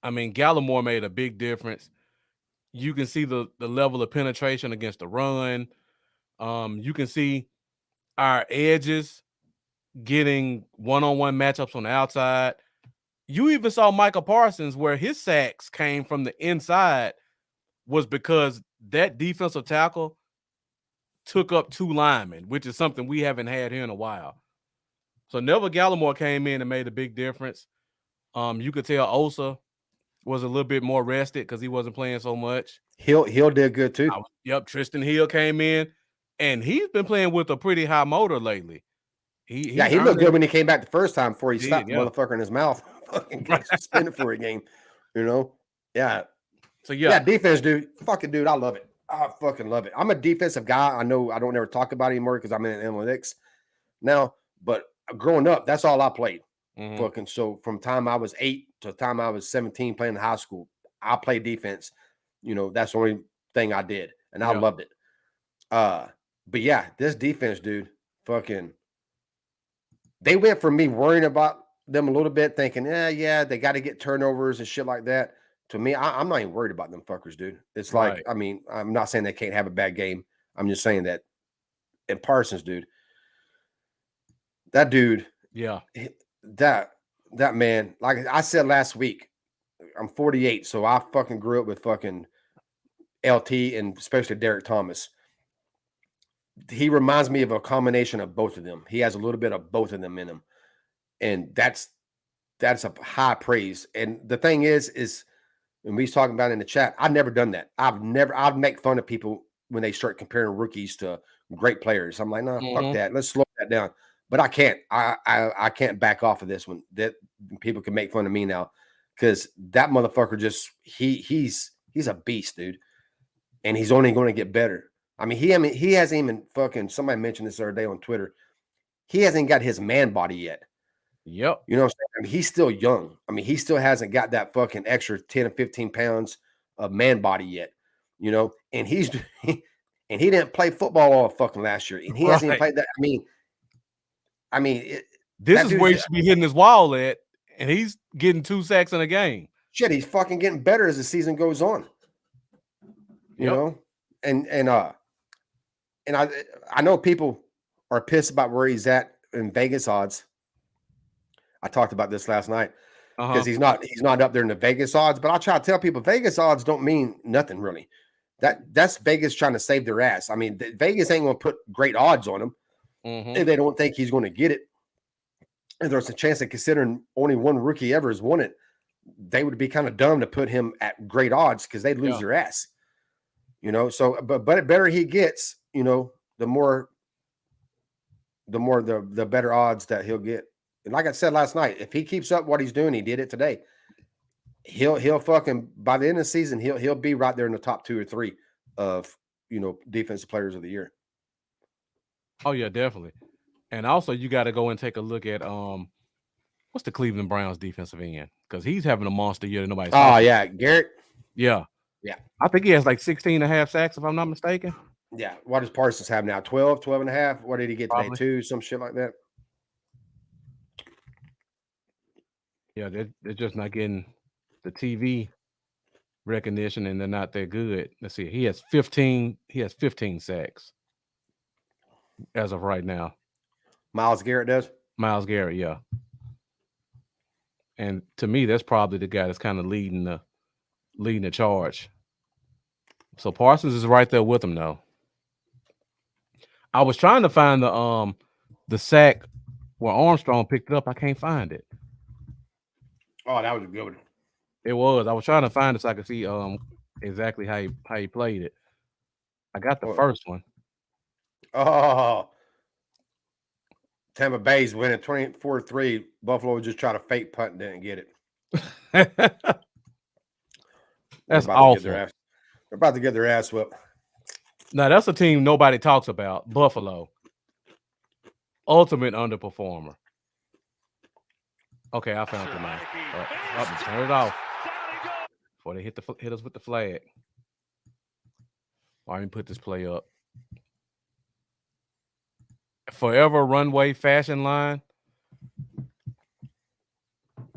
I mean, Gallimore made a big difference. You can see the level of penetration against the run. You can see our edges getting one-on-one matchups on the outside. You even saw Michael Parsons, where his sacks came from the inside, was because that defensive tackle took up 2 linemen, which is something we haven't had here in a while. So Neville Gallimore came in and made a big difference. You could tell Osa was a little bit more rested because he wasn't playing so much. Hill did good too. Tristan Hill came in, and he's been playing with a pretty high motor lately. He looked good when he came back the first time before he slapped the motherfucker in his mouth. Fucking got suspended for a game, you know? Yeah. So defense, dude. Fucking dude, I love it. I fucking love it. I'm a defensive guy. I know I don't ever talk about it anymore because I'm in analytics now, but growing up, that's all I played. Fucking so from time I was 8 to the time I was 17 playing in high school, I played defense. You know, that's the only thing I did, and I loved it. But yeah, this defense, dude, fucking, they went from me worrying about them a little bit, thinking, they got to get turnovers and shit like that. To me, I'm not even worried about them fuckers, dude. It's like, I mean, I'm not saying they can't have a bad game. I'm just saying that. And Parsons, dude, that dude, that man, like I said last week, I'm 48, so I fucking grew up with fucking LT and especially Derek Thomas. He reminds me of a combination of both of them. He has a little bit of both of them in him, and that's a high praise. And the thing is when we was talking about it in the chat, I've never done that. I'd make fun of people when they start comparing rookies to great players. I'm like, no, fuck that. Let's slow that down. But I can't. I can't back off of this one. That people can make fun of me now because that motherfucker just he's a beast, dude, and he's only going to get better. I mean, he hasn't even fucking. Somebody mentioned this the other day on Twitter. He hasn't got his man body yet. Yep. You know what I'm saying? I mean, he's still young. I mean, he still hasn't got that fucking extra 10 or 15 pounds of man body yet. You know, and he didn't play football all fucking last year, and he hasn't even played that. I mean, this is where he should be hitting his wall at, and he's getting 2 sacks in a game. Shit, he's fucking getting better as the season goes on. You know, and I know people are pissed about where he's at in Vegas odds. I talked about this last night because he's not up there in the Vegas odds, but I'll try to tell people Vegas odds don't mean nothing really. That's Vegas trying to save their ass. I mean, Vegas ain't going to put great odds on him if they don't think he's going to get it. And there's a chance that considering only one rookie ever has won it, they would be kind of dumb to put him at great odds because they'd lose their ass. You know, so but the better he gets, you know, the better odds that he'll get. And like I said last night, if he keeps up what he's doing, he did it today. he'll fucking by the end of the season he'll be right there in the top 2 or 3 of defensive players of the year. Oh yeah, definitely. And also you got to go and take a look at what's the Cleveland Browns defensive end, because he's having a monster year that nobody's talking about. Garrett. Yeah. I think he has like 16 and a half sacks if I'm not mistaken. Yeah. What does Parsons have now? 12 and a half? What did he get today? 2, some shit like that. Yeah, they're just not getting the TV recognition, and they're not that good. Let's see. He has 15 sacks as of right now. Myles Garrett does? Myles Garrett, yeah. And to me, that's probably the guy that's kind of leading the charge. So Parsons is right there with him though. I was trying to find the sack where Armstrong picked it up. I can't find it. Oh, that was a good one. It was. I was trying to find it so I could see exactly how he played it. I got the first one. Oh, Tampa Bay's winning 24-3. Buffalo just tried to fake punt and didn't get it. That's awful. They're about to get their ass whipped. Now that's a team nobody talks about. Buffalo, ultimate underperformer. Okay, I found it now. Turn it off before they hit us with the flag. Let me put this play up. Forever runway fashion line.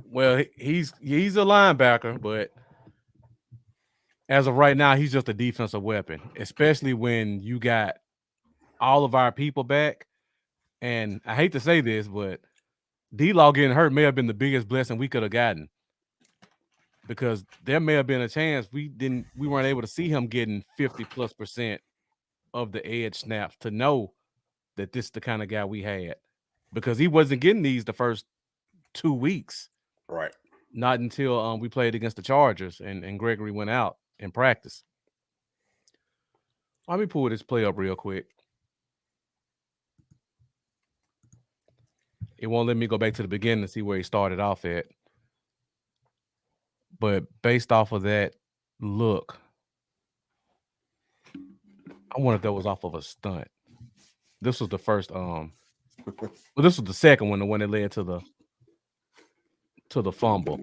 Well, he's a linebacker, but as of right now, he's just a defensive weapon, especially when you got all of our people back. And I hate to say this, but D-Law getting hurt may have been the biggest blessing we could have gotten, because there may have been a chance we weren't able to see him getting 50+% of the edge snaps to know that this is the kind of guy we had, because he wasn't getting these the first 2 weeks. Right. Not until we played against the Chargers and Gregory went out in practice. Let me pull this play up real quick. It won't let me go back to the beginning to see where he started off at. But based off of that look, I wonder if that was off of a stunt. This was the first well, this was the second one, the one that led to the fumble.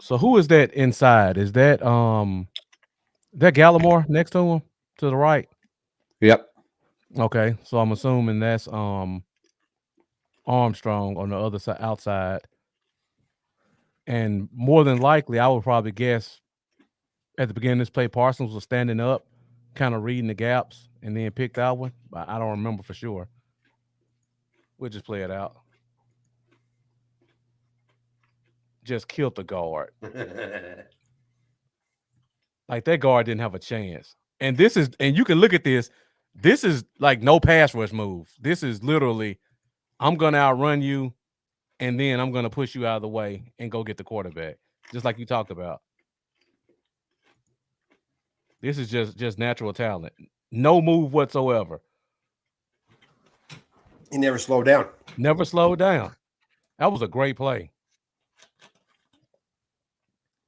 So who is that inside? Is that Gallimore next to him to the right? Yep. Okay, so I'm assuming that's Armstrong on the other side, outside. And more than likely, I would probably guess at the beginning of this play, Parsons was standing up, kind of reading the gaps, and then picked that one. But I don't remember for sure. We'll just play it out. Just killed the guard. Like, that guard didn't have a chance. And you can look at this. This is like no pass rush move. This is literally, I'm going to outrun you, and then I'm going to push you out of the way and go get the quarterback, just like you talked about. This is just natural talent. No move whatsoever. He never slowed down. Never slowed down. That was a great play.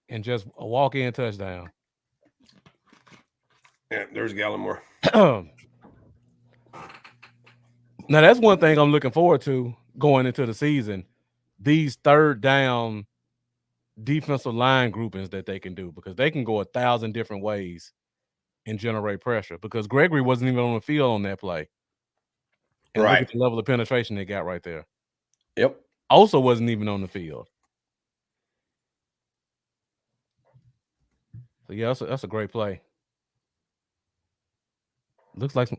And just a walk-in touchdown. Yeah, there's Gallimore. Now, that's one thing I'm looking forward to going into the season. These third down defensive line groupings that they can do, because they can go 1,000 different ways and generate pressure, because Gregory wasn't even on the field on that play. And look at the level of penetration they got right there. Yep. Also wasn't even on the field. So, yeah, that's a great play. Looks like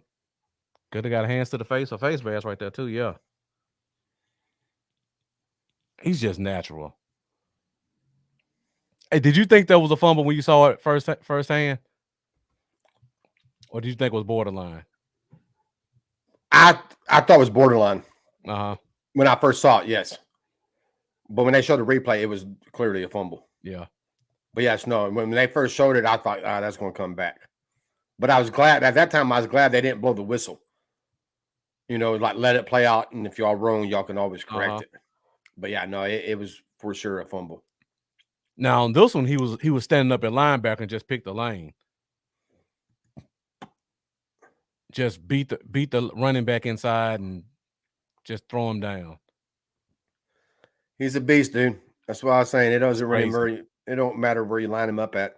could have got hands to the face or face mask right there too, yeah. He's just natural. Hey, did you think that was a fumble when you saw it firsthand? Or did you think it was borderline? I thought it was borderline. Uh-huh. When I first saw it, yes. But when they showed the replay, it was clearly a fumble. Yeah. But yes, no. When they first showed it, I thought, that's going to come back. But I was glad at that time. I was glad they didn't blow the whistle. Like, let it play out, and if y'all wrong, y'all can always correct it. But yeah, no, it was for sure a fumble. Now on this one, he was standing up at linebacker and just picked the lane. Just beat the running back inside and just throw him down. He's a beast, dude. That's what I was saying. It doesn't really matter. It don't matter where you line him up at.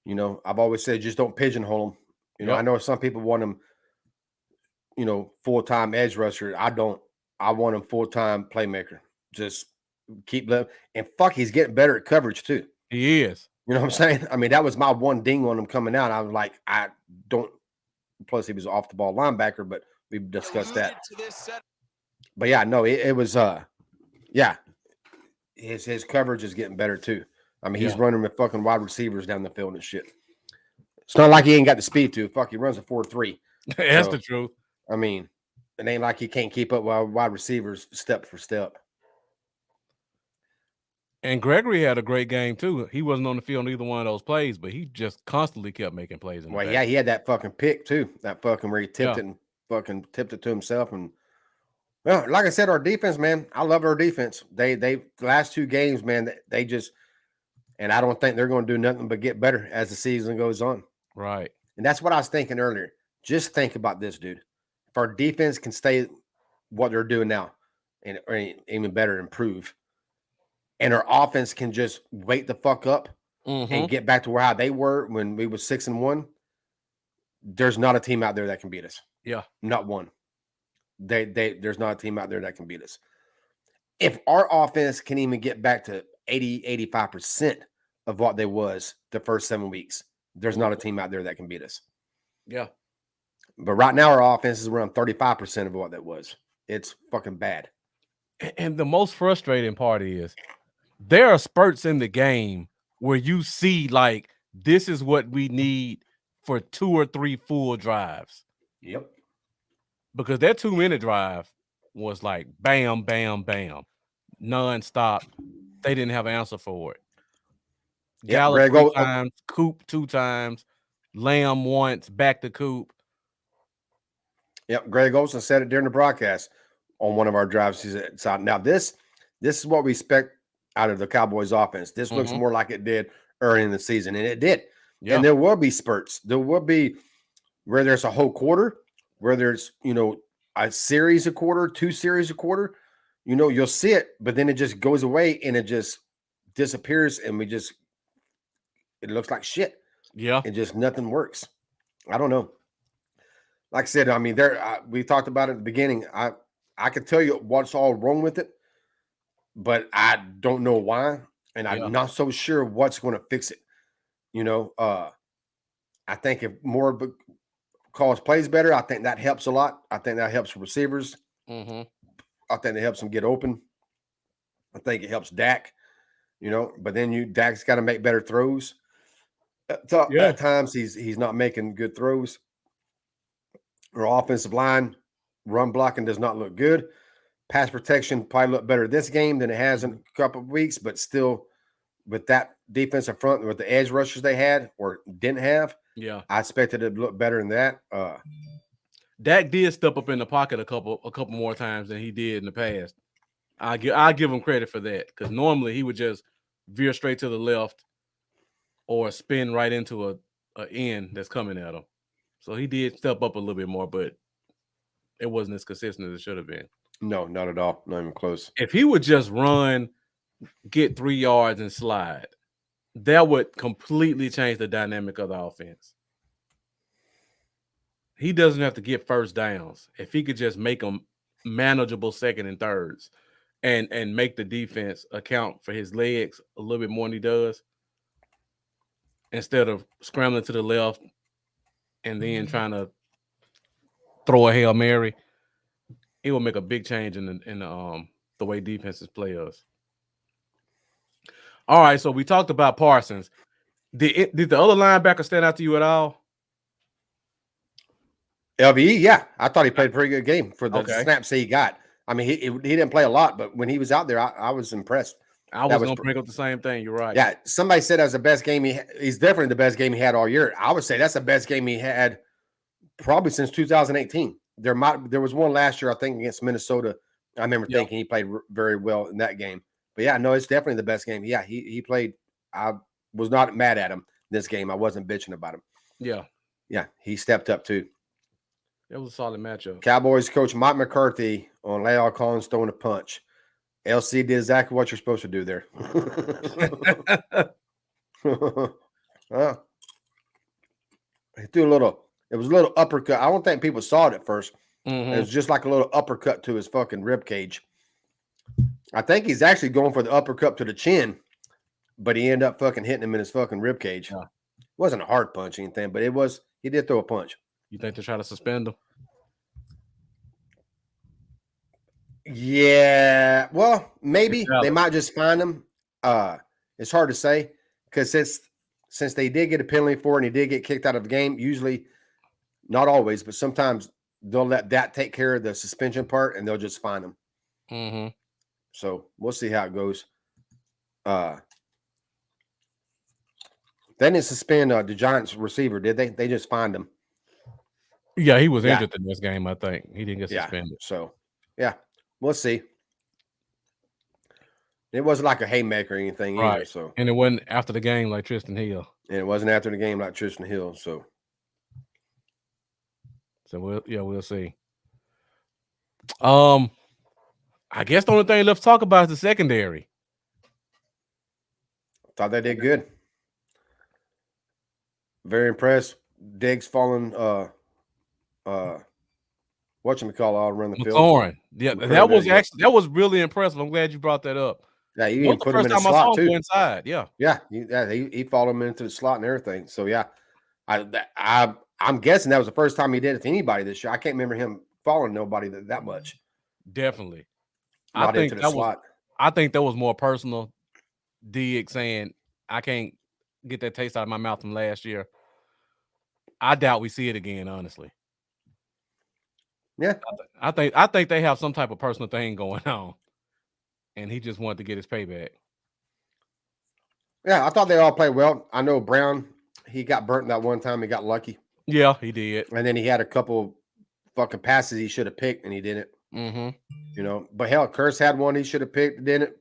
You know, I've always said just don't pigeonhole him. You know, I know some people want him, you know, full-time edge rusher. I don't. I want him full-time playmaker. Just keep them. And fuck, he's getting better at coverage too. He is. You know what I'm saying? I mean, that was my one ding on him coming out. I was like, I don't. Plus, he was off the ball linebacker, but we discussed that. But yeah, no, it was. Yeah, his coverage is getting better too. I mean, he's running with fucking wide receivers down the field and shit. It's not like he ain't got the speed to. Fuck, he runs a 4.3. That's the truth. I mean, it ain't like he can't keep up with wide receivers step for step. And Gregory had a great game too. He wasn't on the field on either one of those plays, but he just constantly kept making plays. Well, yeah, he had that fucking pick too. That fucking where he tipped it and fucking tipped it to himself. And well, like I said, our defense, man, I love our defense. They the last two games, man, they just, and I don't think they're going to do nothing but get better as the season goes on. Right. And that's what I was thinking earlier. Just think about this, dude. If our defense can stay what they're doing now, and or even better, improve, and our offense can just wake the fuck up and get back to how they were when we was 6-1, there's not a team out there that can beat us. Yeah. Not one. There's not a team out there that can beat us. If our offense can even get back to 85% of what they was the first 7 weeks, there's not a team out there that can beat us. Yeah. But right now our offense is around 35% of what that was. It's fucking bad. And the most frustrating part is there are spurts in the game where you see like this is what we need for 2 or 3 full drives. Yep. Because that 2-minute drive was like bam, bam, bam, nonstop. They didn't have an answer for it. Gallup 3 times, Coop 2 times, Lamb once, back to Coop. Yep, Greg Olsen said it during the broadcast on one of our drives. He said, now this is what we expect out of the Cowboys offense. This looks more like it did early in the season, and it did. Yeah. And there will be spurts. There will be where there's a whole quarter, where there's, you know, a series a quarter, 2 series a quarter. You know, you'll see it, but then it just goes away and it just disappears, and it looks like shit. Yeah. It just nothing works. I don't know. Like I said, I mean, we talked about it at the beginning. I can tell you what's all wrong with it, but I don't know why, and I'm not so sure what's going to fix it. You know, I think if more calls plays better, I think that helps a lot. I think that helps receivers. I think it helps them get open. I think it helps Dak. You know, but then Dak's got to make better throws. At times, he's not making good throws. Our offensive line run blocking does not look good. Pass protection probably looked better this game than it has in a couple of weeks, but still, with that defensive front, with the edge rushers they had or didn't have, I expected it to look better than that. Dak did step up in the pocket a couple more times than he did in the past. I'll give him credit for that, because normally he would just veer straight to the left or spin right into a end that's coming at him. So he did step up a little bit more, but it wasn't as consistent as it should have been. No, not at all. Not even close. If he would just run, get 3 yards, and slide, that would completely change the dynamic of the offense. He doesn't have to get first downs. If he could just make them manageable second and thirds and make the defense account for his legs a little bit more than he does, instead of scrambling to the left and then trying to throw a Hail Mary, it will make a big change in the way defenses play us. All right, so we talked about Parsons. Did the other linebacker stand out to you at all? LVE, yeah. I thought he played a pretty good game for the snaps he got. I mean, he didn't play a lot, but when he was out there, I was impressed. I was going to bring up the same thing. You're right. Yeah, somebody said that was the best game he's definitely the best game he had all year. I would say that's the best game he had probably since 2018. There was one last year, I think, against Minnesota. I remember thinking he played very well in that game. But yeah, no, it's definitely the best game. Yeah, he played. I was not mad at him this game. I wasn't bitching about him. Yeah, he stepped up too. It was a solid matchup. Cowboys coach Mike McCarthy on La'el Collins throwing a punch. LC did exactly what you're supposed to do there. He threw a little. It was a little uppercut. I don't think people saw it at 1st. It was just like a little uppercut to his fucking rib cage. I think he's actually going for the uppercut to the chin, but he ended up fucking hitting him in his fucking rib cage. Yeah. It wasn't a hard punch or anything, but it was. He did throw a punch. You think they're trying to suspend him? Yeah. Well, maybe they might just fine him. It's hard to say because since they did get a penalty for it and he did get kicked out of the game, usually, not always, but sometimes they'll let that take care of the suspension part and they'll just fine him. So we'll see how it goes. They didn't suspend the Giants receiver, did they? They just fined him. Yeah, he was injured in this game, I think. He didn't get suspended. So, yeah, we'll see. It wasn't like a haymaker or anything either. So, and it wasn't after the game like Tristan Hill. And it wasn't after the game like Tristan Hill. So we'll see. I guess the only thing left to talk about is the secondary. Thought they did good. Very impressed. Diggs falling whatchamacallit all around the field. McLaurin. Yeah, that was really impressive. I'm glad you brought that up. Yeah, you even put him in the slot too. Inside. Yeah. Yeah, he followed him into the slot and everything. So yeah, I'm guessing that was the first time he did it to anybody this year. I can't remember him following nobody that much. Definitely. Not into the slot. I think that was more personal. Diggs saying, I can't get that taste out of my mouth from last year. I doubt we see it again, honestly. Yeah. I think they have some type of personal thing going on. And he just wanted to get his payback. Yeah, I thought they all played well. I know Brown, he got burnt that one time. He got lucky. Yeah, he did. And then he had a couple fucking passes he should have picked, and he didn't. You know, but hell, Curse had one he should have picked, didn't.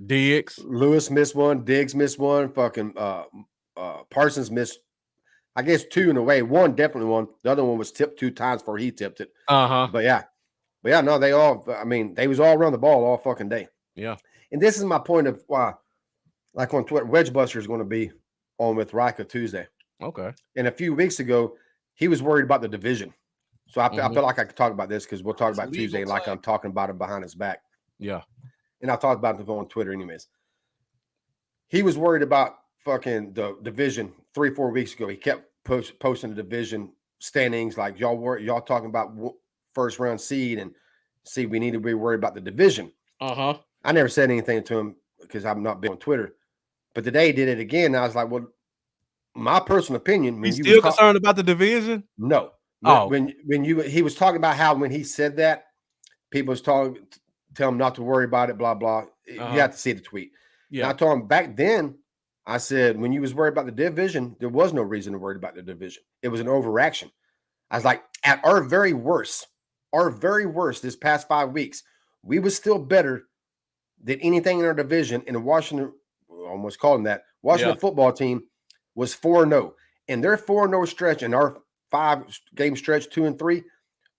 Diggs. Lewis missed one. Diggs missed one. Fucking Parsons missed, I guess, two in a way. One definitely one. The other one was tipped 2 times before he tipped it. But yeah, no, they all, I mean, they was all around the ball all fucking day. Yeah. And this is my point of why, like on Twitter, Wedge Buster is going to be on with Rika Tuesday. Okay. And a few weeks ago, he was worried about the division. So I feel like I could talk about this because we'll talk about Tuesday like I'm talking about him behind his back. Yeah. And I'll talk about it on Twitter anyways. He was worried about fucking the division 3-4 weeks ago. He kept posting the division standings like y'all talking about first round seed and see we need to be worried about the division. I never said anything to him because I'm not big on Twitter. But today he did it again. And I was like, well, my personal opinion. He's still concerned about the division? No. Oh. He was talking about how when he said that, people was tell him not to worry about it, blah, blah. You have to see the tweet. Yeah. And I told him back then, I said, when you was worried about the division, there was no reason to worry about the division. It was an overreaction. I was like, at our very worst this past 5 weeks, we was still better than anything in our division. And the Washington, almost calling that, Washington football team was 4-0. And their 4-0 stretch and our 5-game stretch, 2 and 3,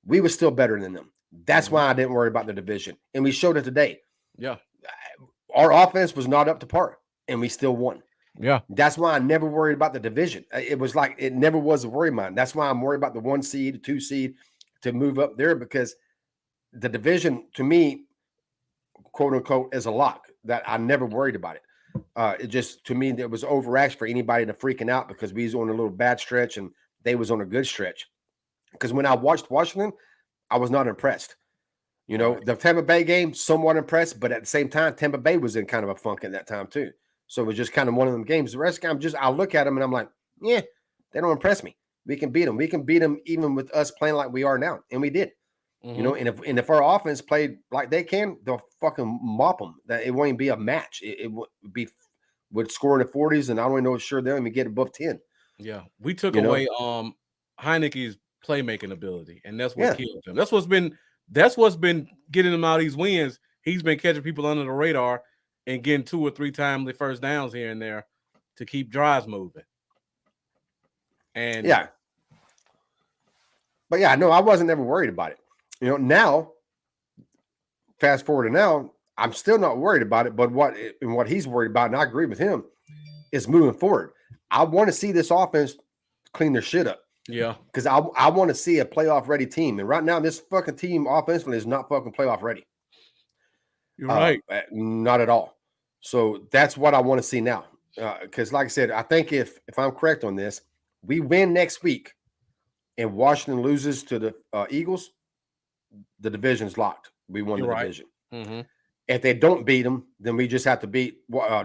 we were still better than them. That's why I didn't worry about the division. And we showed it today. Yeah. Our offense was not up to par, and we still won. Yeah. That's why I never worried about the division. It was like it never was a worry of mine. That's why I'm worried about the 1 seed, 2 seed to move up there because the division, to me, quote unquote, is a lock that I never worried about it. It just, to me, it was overreaction for anybody to freaking out because we was on a little bad stretch and they was on a good stretch. Because when I watched Washington, I was not impressed. You know, the Tampa Bay game, somewhat impressed, but at the same time, Tampa Bay was in kind of a funk at that time too. So it was just kind of one of them games. The rest of the time, I look at them and I'm like, yeah, they don't impress me. We can beat them. We can beat them even with us playing like we are now. And we did. You know, and if our offense played like they can, they'll fucking mop them. That it won't even be a match. It would score in the 40s, and I don't even know sure they'll even get above 10. Yeah, we took away Heineke's playmaking ability, and that's what killed him. That's what's been getting him out of these wins. He's been catching people under the radar, and getting 2 or 3 timely first downs here and there to keep drives moving. And yeah. But yeah, no, I wasn't ever worried about it. Now, fast forward to now, I'm still not worried about it. But what he's worried about, and I agree with him, is moving forward. I want to see this offense clean their shit up. Yeah. Because I want to see a playoff ready team. And right now, this fucking team offensively is not fucking playoff ready. You're right. Not at all. So that's what I want to see now. Because like I said, I think if I'm correct on this, we win next week and Washington loses to the Eagles, the division's locked. We won the division. Mm-hmm. If they don't beat them, then we just have to beat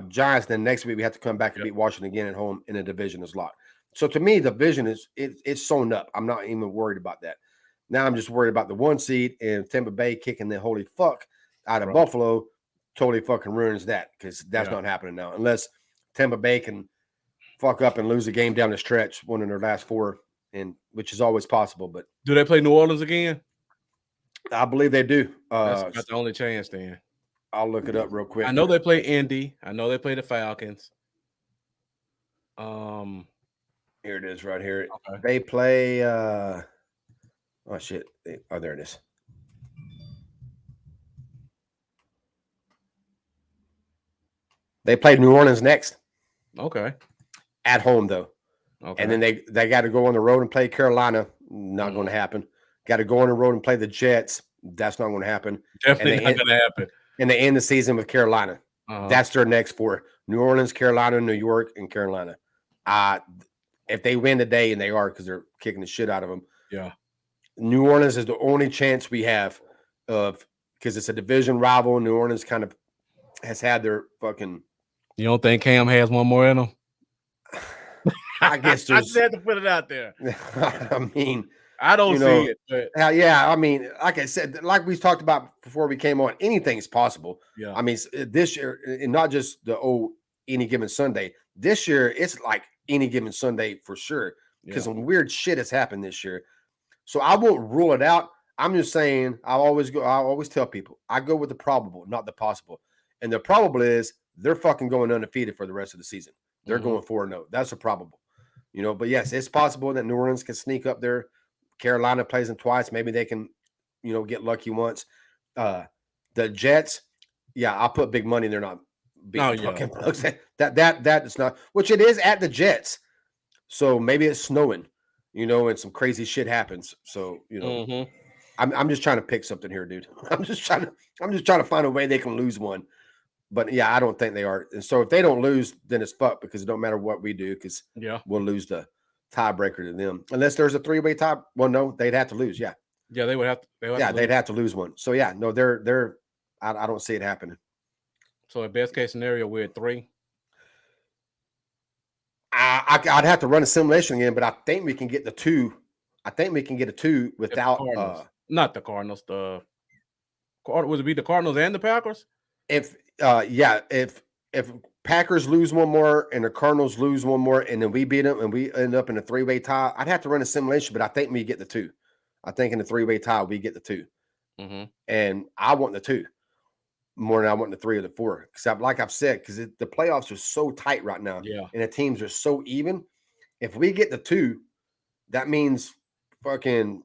Giants. Then next week we have to come back and beat Washington again at home, and the division is locked. So to me, the division it's sewn up. I'm not even worried about that. Now I'm just worried about the 1 seed and Tampa Bay kicking the holy fuck out of Buffalo. Totally fucking ruins that, because that's not happening now unless Tampa Bay can fuck up and lose a game down the stretch, one of their last 4, and which is always possible. But do they play New Orleans again? I believe they do. That's about the only chance then. I'll look it up real quick. I know they play Indy. I know they play the Falcons. Here it is right here. Okay. They play oh shit. Oh, there it is. They played New Orleans next. Okay. At home though. Okay. And then they got to go on the road and play Carolina. Not going to happen. Got to go on the road and play the Jets. That's not going to happen. Definitely not going to happen. And they end the season with Carolina. That's their next 4. New Orleans, Carolina, New York, and Carolina. If they win today, and they are, because they're kicking the shit out of them. Yeah. New Orleans is the only chance we have of, because it's a division rival. New Orleans kind of has had their fucking. You don't think Cam has one more in him? I guess I just had to put it out there. I mean, I don't see it. But... yeah, I mean, like I said, like we talked about before we came on, anything is possible. Yeah. I mean, this year, and not just the any given Sunday. This year, it's like any given Sunday for sure, because some weird shit has happened this year. So I won't rule it out. I'm just saying, I always tell people, I go with the probable, not the possible. And the probable is they're fucking going undefeated for the rest of the season. They're going 4-0. That's a probable. But yes, it's possible that New Orleans can sneak up there. Carolina plays them twice. Maybe they can, get lucky once. The Jets, I'll put big money. They're not beating fucking Bucks. That is not, which it is at the Jets. So maybe it's snowing, and some crazy shit happens. So, I'm just trying to pick something here, dude. I'm just trying to find a way they can lose one. But I don't think they are. And so if they don't lose, then it's fucked, because it don't matter what we do, because we'll lose the tiebreaker to them. Unless there's a 3-way tie. Well, no, they'd have to lose. Yeah. Yeah, they would have to. They'd have to lose one. So no, they're. I don't see it happening. So in best case scenario, we're at 3. I'd have to run a simulation again, but I think we can get the 2. I think we can get a 2 without not the Cardinals. Would it be the Cardinals and the Packers? If Packers lose one more and the Cardinals lose one more, and then we beat them and we end up in a 3-way tie, I'd have to run a simulation, but I think we get the 2. I think in the 3-way tie we get the 2, and I want the 2 more than I want the 3 or the 4. Because like I've said, because the playoffs are so tight right now, and the teams are so even. If we get the 2, that means fucking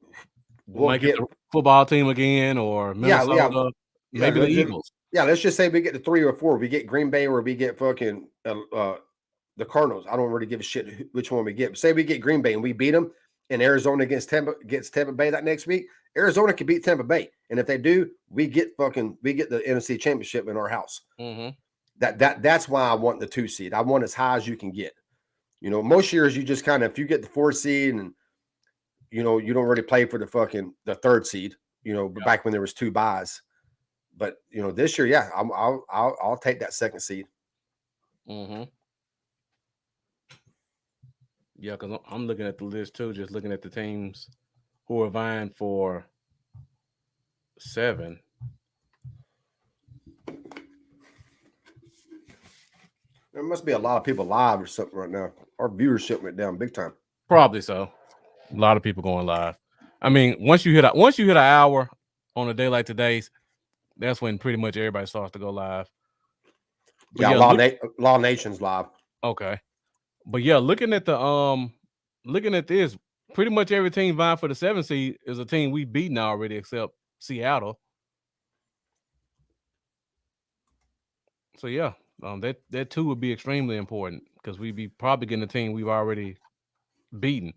we'll get the football team again, or Minnesota, maybe the Eagles. Yeah, let's just say we get the 3 or 4. We get Green Bay, or we get fucking the Cardinals. I don't really give a shit which one we get. But say we get Green Bay and we beat them, and Arizona gets Tampa Bay that next week. Arizona can beat Tampa Bay, and if they do, we get the NFC Championship in our house. That's why I want the 2 seed. I want as high as you can get. Most years you just kind of, if you get the 4 seed and you don't really play for the 3rd seed. Back when there was 2 buys. But this year, I'll take that 2nd seed. Yeah, because I'm looking at the list too, just looking at the teams who are vying for 7. There must be a lot of people live or something right now. Our viewership went down big time. Probably so. A lot of people going live. I mean, once you hit an hour on a day like today's, that's when pretty much everybody starts to go live. Yeah, Law Nation's live. Okay. But yeah, looking at this, pretty much every team vying for the 7th seed is a team we've beaten already, except Seattle. So yeah, that too would be extremely important because we'd be probably getting a team we've already beaten.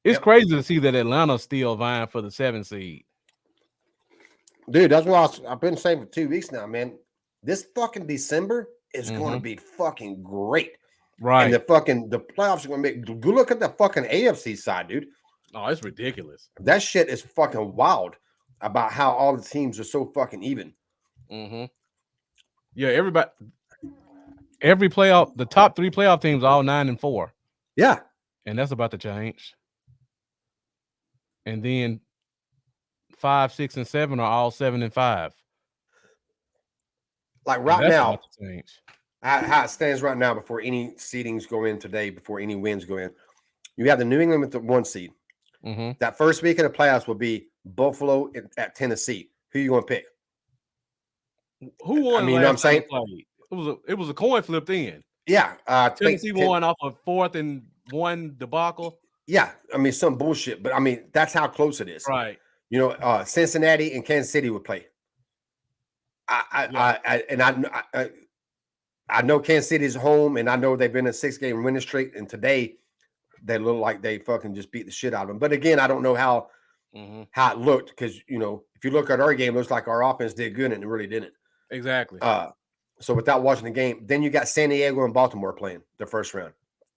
It's crazy to see that Atlanta's still vying for the 7th seed. Dude, that's what I've been saying for 2 weeks now, man. This fucking December is going to be fucking great. Right. And the playoffs are going to be, go look at the fucking AFC side, dude. Oh, it's ridiculous. That shit is fucking wild about how all the teams are so fucking even. Yeah, every playoff, the top 3 playoff teams, all 9-4. Yeah. And that's about to change. And then 5, 6, and 7 are all 7-5. Like right now, how it stands right now before any seedings go in today, before any wins go in, you have the New England with the 1 seed. That first week of the playoffs will be Buffalo at Tennessee. Who you going to pick? Who won? I mean, you know what I'm saying? It was a coin flip then. Yeah. Tennessee won off a 4th and 1 debacle. Yeah. I mean, some bullshit, but I mean, that's how close it is. Right. You know, Cincinnati and Kansas City would play. I know Kansas City's home, and I know they've been a 6-game winning streak, and today they look like they fucking just beat the shit out of them. But again, I don't know how it looked because, you know, if you look at our game, it looks like our offense did good, and it really didn't. Exactly. So without watching the game, then you got San Diego and Baltimore playing the first round.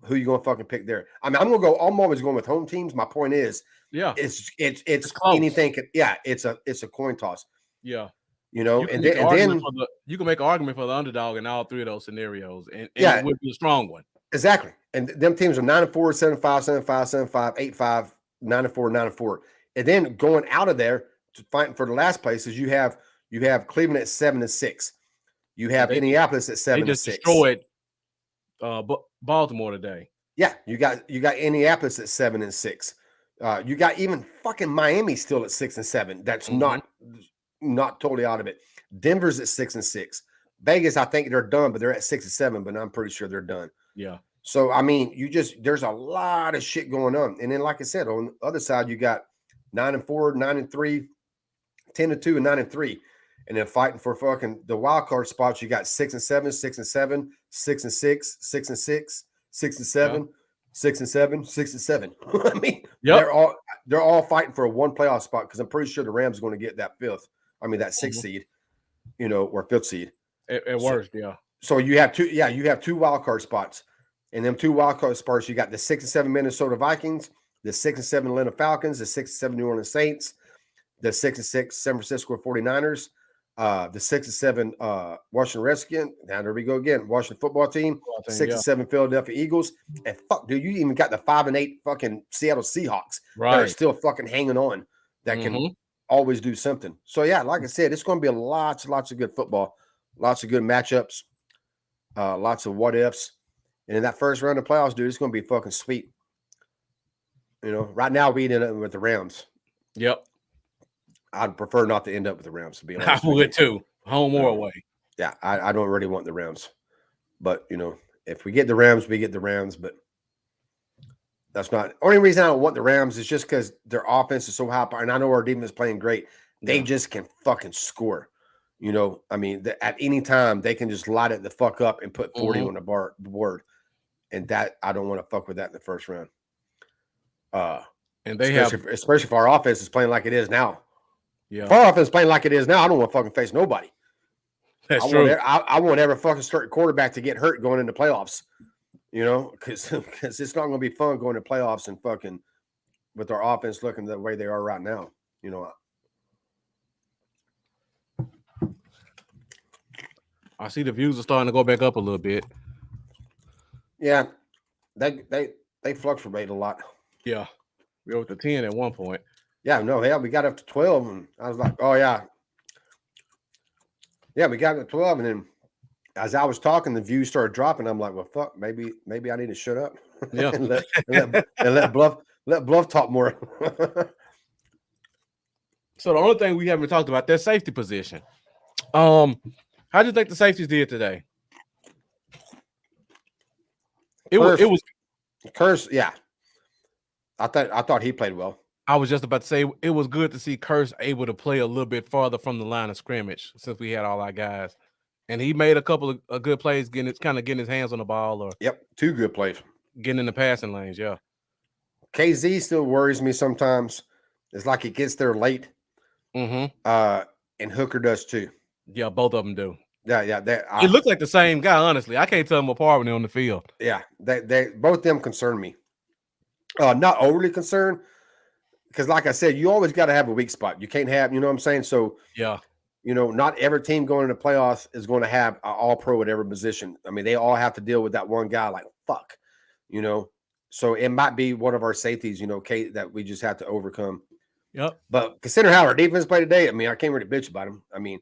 Who you gonna fucking pick there? I mean, I'm always going with home teams. My point is, it's anything. Yeah, it's a coin toss. Yeah. You know, and then you can make an argument for the underdog in all 3 of those scenarios, and it would be a strong one. Exactly. And them teams are 9-4, 7-5, 7-5, 7-5, 8-5, 9-4, 9-4. And then going out of there to fighting for the last place is you have Cleveland at 7-6. You have Indianapolis at 7-6. They just destroyed Baltimore today. Yeah, you got Indianapolis at 7-6. You got even fucking Miami still at 6-7. That's not totally out of it. Denver's at 6-6. Vegas, I think they're done, but they're at 6-7. But I'm pretty sure they're done. Yeah. So I mean, there's a lot of shit going on, and then like I said, on the other side, you got 9-4, 9-3, 10-2, and 9-3, and then fighting for fucking the wild card spots. You got 6-7, 6-7, 6-6, 6-6, 6-7, 6-7, 6-7. I mean, they're all fighting for a 1 playoff spot because I'm pretty sure the Rams are going to get that 5th. I mean that 6th seed, you know, or 5th seed. At worst, yeah. So you have 2. Yeah, you have 2 wild card spots, and them 2 wild card spots. You got the 6-7 Minnesota Vikings, the 6-7 Atlanta Falcons, the 6-7 New Orleans Saints, the 6-6 San Francisco 49ers, the 6-7 Washington Redskins. Now there we go again. Washington football team, 6-7 Philadelphia Eagles, and fuck, dude, you even got the 5-8 fucking Seattle Seahawks that are still fucking hanging on. That can always do something. So yeah, like I said, it's going to be lots of good football, lots of good matchups, lots of what ifs, and in that first round of playoffs, dude, it's going to be fucking sweet. You know, right now we end up with the Rams. Yep. I'd prefer not to end up with the Rams, to be honest. I would too, home or away. Yeah, I don't really want the Rams, but you know, if we get the Rams, we get the Rams. But that's not only reason I don't want the Rams is just because their offense is so high, and I know our defense is playing great. They just can fucking score. You know, I mean, at any time they can just light it the fuck up and put 40 on the board, and that I don't want to fuck with that in the first round. And they especially if our offense is playing like it is now. Yeah, if our offense is playing like it is now, I don't want to fucking face nobody. That's true. I want every fucking starting quarterback to get hurt going into playoffs. You know, because it's not going to be fun going to playoffs and fucking with our offense looking the way they are right now. You know, I see the views are starting to go back up a little bit. Yeah, they fluctuate a lot. Yeah, we were up to 10 at one point. Yeah, no, hell, we got up to 12, and I was like, oh yeah, we got up to 12, and then as I was talking, the views started dropping. I'm like, well, fuck, maybe I need to shut up. Yeah, and let Bluff talk more. So the only thing we haven't talked about, that safety position. How do you think the safeties did today? It was Curse. Yeah, I thought he played well. I was just about to say it was good to see Curse able to play a little bit farther from the line of scrimmage since we had all our guys, and he made a couple of good plays, getting his hands on the ball or 2 good plays, getting in the passing lanes. Yeah, KZ still worries me sometimes. It's like he gets there late. Mm-hmm. And Hooker does too. Yeah, both of them do. Yeah. It looked like the same guy. Honestly, I can't tell them apart when they're on the field. Yeah, they both of them concern me. Not overly concerned, because like I said, you always got to have a weak spot. You can't have, you know what I'm saying? So yeah, not every team going into playoffs is going to have an all-pro at every position. I mean, they all have to deal with that one guy like, fuck, So it might be one of our safeties, that we just have to overcome. Yep. But consider how our defense played today. I mean, I can't really bitch about him. I mean,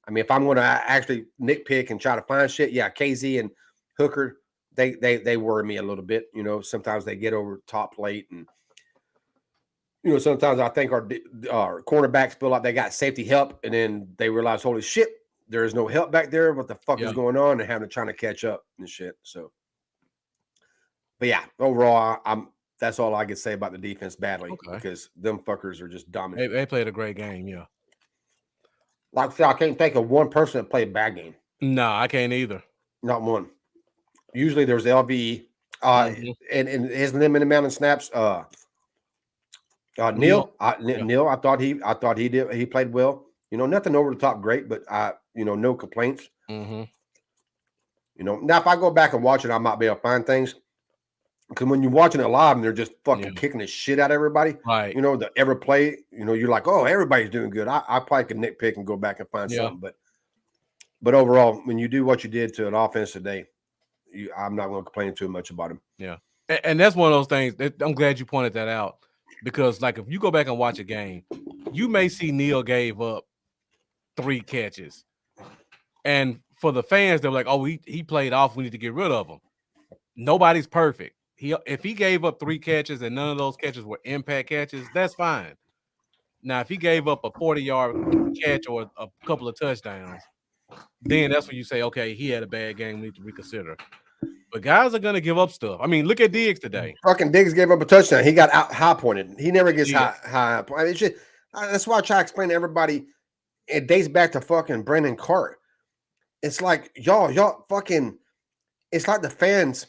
if I'm going to actually nitpick and try to find shit, yeah, KZ and Hooker, they worry me a little bit. Sometimes they get over top late, and sometimes I think our cornerbacks feel like they got safety help, and then they realize, holy shit, there is no help back there. What the fuck is going on? And trying to catch up and shit. So, but yeah, overall, that's all I could say about the defense badly, because them fuckers are just dominant. They played a great game, yeah. Like I said, I can't think of one person that played a bad game. No, I can't either. Not one. Usually there's LV, and his limited amount of snaps. Neil, I thought he played well. Nothing over the top great, but no complaints. Mm-hmm. Now if I go back and watch it, I might be able to find things. Because when you're watching it live and they're just fucking kicking the shit out of everybody, right? The every play, you're like, oh, everybody's doing good. I probably could nitpick and go back and find something, but overall, when you do what you did to an offense today, I'm not going to complain too much about him. Yeah, and that's one of those things that I'm glad you pointed that out, because like if you go back and watch a game, you may see Neil gave up 3 catches, and for the fans, they're like, oh, he played off. We need to get rid of him. Nobody's perfect. If he gave up 3 catches and none of those catches were impact catches, that's fine. Now, if he gave up a 40-yard catch or a couple of touchdowns, then that's when you say, okay, he had a bad game. We need to reconsider. But guys are going to give up stuff. I mean, look at Diggs today. Fucking Diggs gave up a touchdown. He got out high pointed. He never gets high. I mean, that's why I try to explain to everybody. It dates back to fucking Brandon Carr. It's like, y'all fucking, it's like the fans.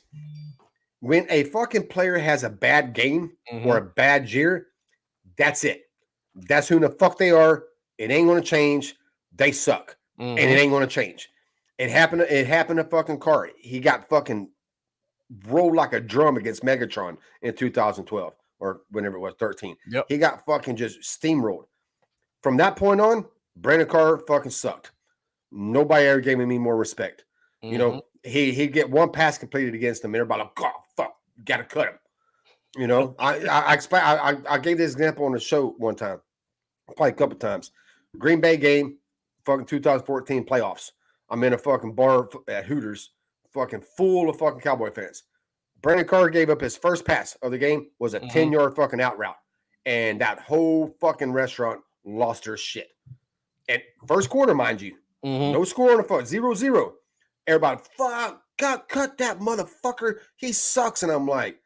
When a fucking player has a bad game or a bad year, that's it. That's who the fuck they are. It ain't going to change. They suck. And it ain't going to change. It happened to fucking Carr. He got fucking rolled like a drum against Megatron in 2012 or whenever it was, 13. Yep. He got fucking just steamrolled. From that point on, Brandon Carr fucking sucked. Nobody ever gave him any more respect. He'd get one pass completed against him, and everybody like, God, fuck, you gotta cut him. I gave this example on the show one time, probably a couple times. Green Bay game, fucking 2014 playoffs. I'm in a fucking bar at Hooters, fucking full of fucking Cowboy fans. Brandon Carr gave up his first pass of the game, was a 10-yard fucking out route, and that whole fucking restaurant lost their shit. And first quarter, mind you, no score on the phone, 0-0. Everybody, fuck, God, cut that motherfucker. He sucks. And I'm like,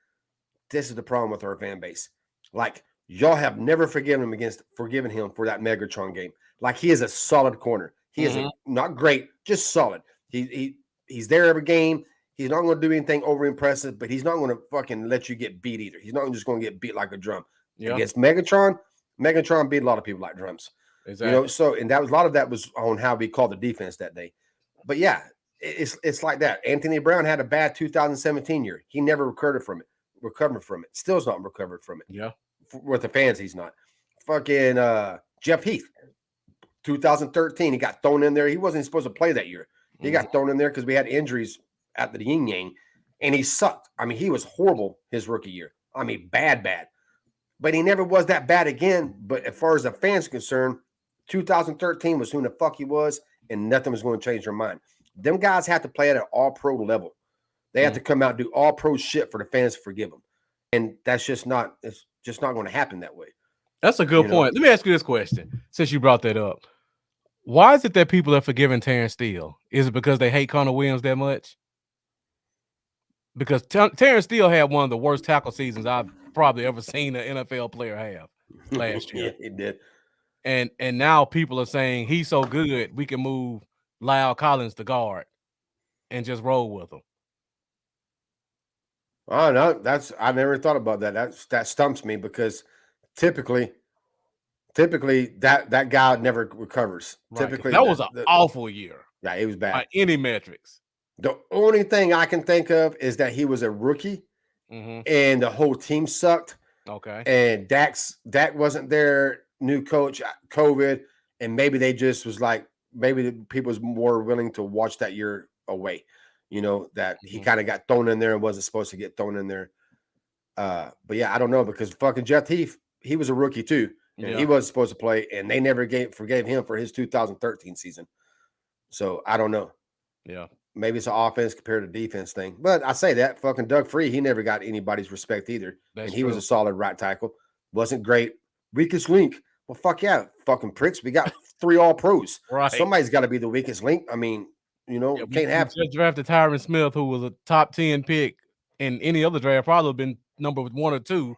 this is the problem with our fan base. Like, y'all have never forgiven him for that Megatron game. Like, he is a solid corner. He is not great, just solid. He's there every game. He's not going to do anything over impressive, but he's not going to fucking let you get beat either. He's not just going to get beat like a drum. Against Megatron beat a lot of people like drums. Exactly. And that was a lot of that was on how we called the defense that day. But yeah, it's like that. Anthony Brown had a bad 2017 year. He never recovered from it. Still's not recovered from it. Yeah. With the fans, he's not. Fucking Jeff Heath, 2013, he got thrown in there. He wasn't supposed to play that year. He got thrown in there because we had injuries at the yin yang, and he sucked. I mean, he was horrible his rookie year. I mean, bad. But he never was that bad again. But as far as the fans are concerned, 2013 was who the fuck he was, and nothing was going to change their mind. Them guys have to play at an all-pro level. They have to come out and do all-pro shit for the fans to forgive them. And that's just not – it's just not going to happen that way. That's a good point. Let me ask you this question, since you brought that up. Why is it that people are forgiving Terrence Steele? Is it because they hate Connor Williams that much? because Terrence Steele had one of the worst tackle seasons I've probably ever seen an NFL player have last year. Yeah, he did. And now people are saying he's so good, we can move Lyle Collins to guard and just roll with him. Oh no, I never thought about that. That stumps me because typically that guy never recovers. Right, Typically, that was an awful year. Yeah, it was bad by any metrics. The only thing I can think of is that he was a rookie, and the whole team sucked. Okay, and Dak wasn't there. New coach, COVID, and maybe they just was like maybe the people was more willing to watch that year away. That he kind of got thrown in there and wasn't supposed to get thrown in there. But yeah, I don't know because fucking Jeff Heath, he was a rookie too, and he wasn't supposed to play, and they never forgave him for his 2013 season. So I don't know. Yeah, maybe it's an offense compared to defense thing, but I say that fucking Doug Free, he never got anybody's respect either, and he was a solid right tackle. Wasn't great. Weakest link. Well, fuck yeah, fucking pricks. We got 3 All-Pros. Right. Somebody's got to be the weakest link. I mean, can't have. We just drafted Tyron Smith, who was a top 10 pick in any other draft, probably have been number 1 or 2,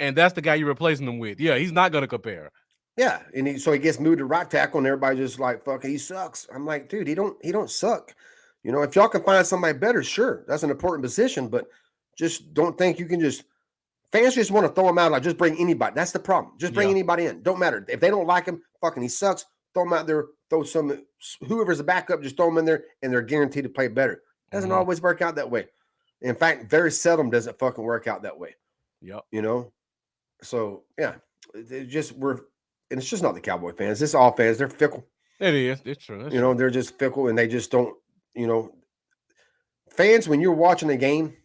and that's the guy you're replacing him with. Yeah, he's not going to compare. Yeah, and so he gets moved to right tackle, and everybody just like, fuck, he sucks. I'm like, dude, he don't suck. If y'all can find somebody better, sure, that's an important position, but just don't think you can just. Fans just want to throw him out, like just bring anybody. That's the problem. Just bring anybody in. Don't matter. If they don't like him, fucking he sucks. Throw him out there. Throw whoever's a backup, just throw them in there, and they're guaranteed to play better. Doesn't always work out that way. In fact, very seldom does it fucking work out that way. Yep. So yeah, and it's just not the Cowboy fans. It's all fans. They're fickle. It is. It's true. They're just fickle, and they just don't. Fans, when you're watching a game,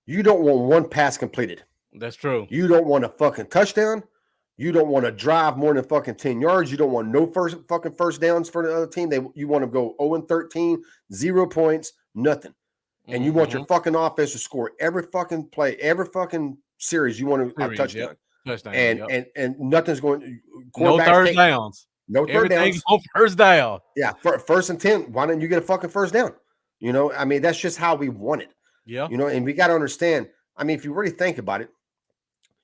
you don't want one pass completed. That's true. You don't want a fucking touchdown. You don't want to drive more than fucking 10 yards. You don't want no first downs for the other team. You want to go 0-13, 0 points, nothing. And you want your fucking offense to score every fucking play, every fucking series. You want a touchdown. Touchdown. And nothing's going. No third downs. No third downs. First down. Yeah, first and 10. Why didn't you get a fucking first down? I mean, that's just how we want it. Yeah. And we got to understand. I mean, if you really think about it,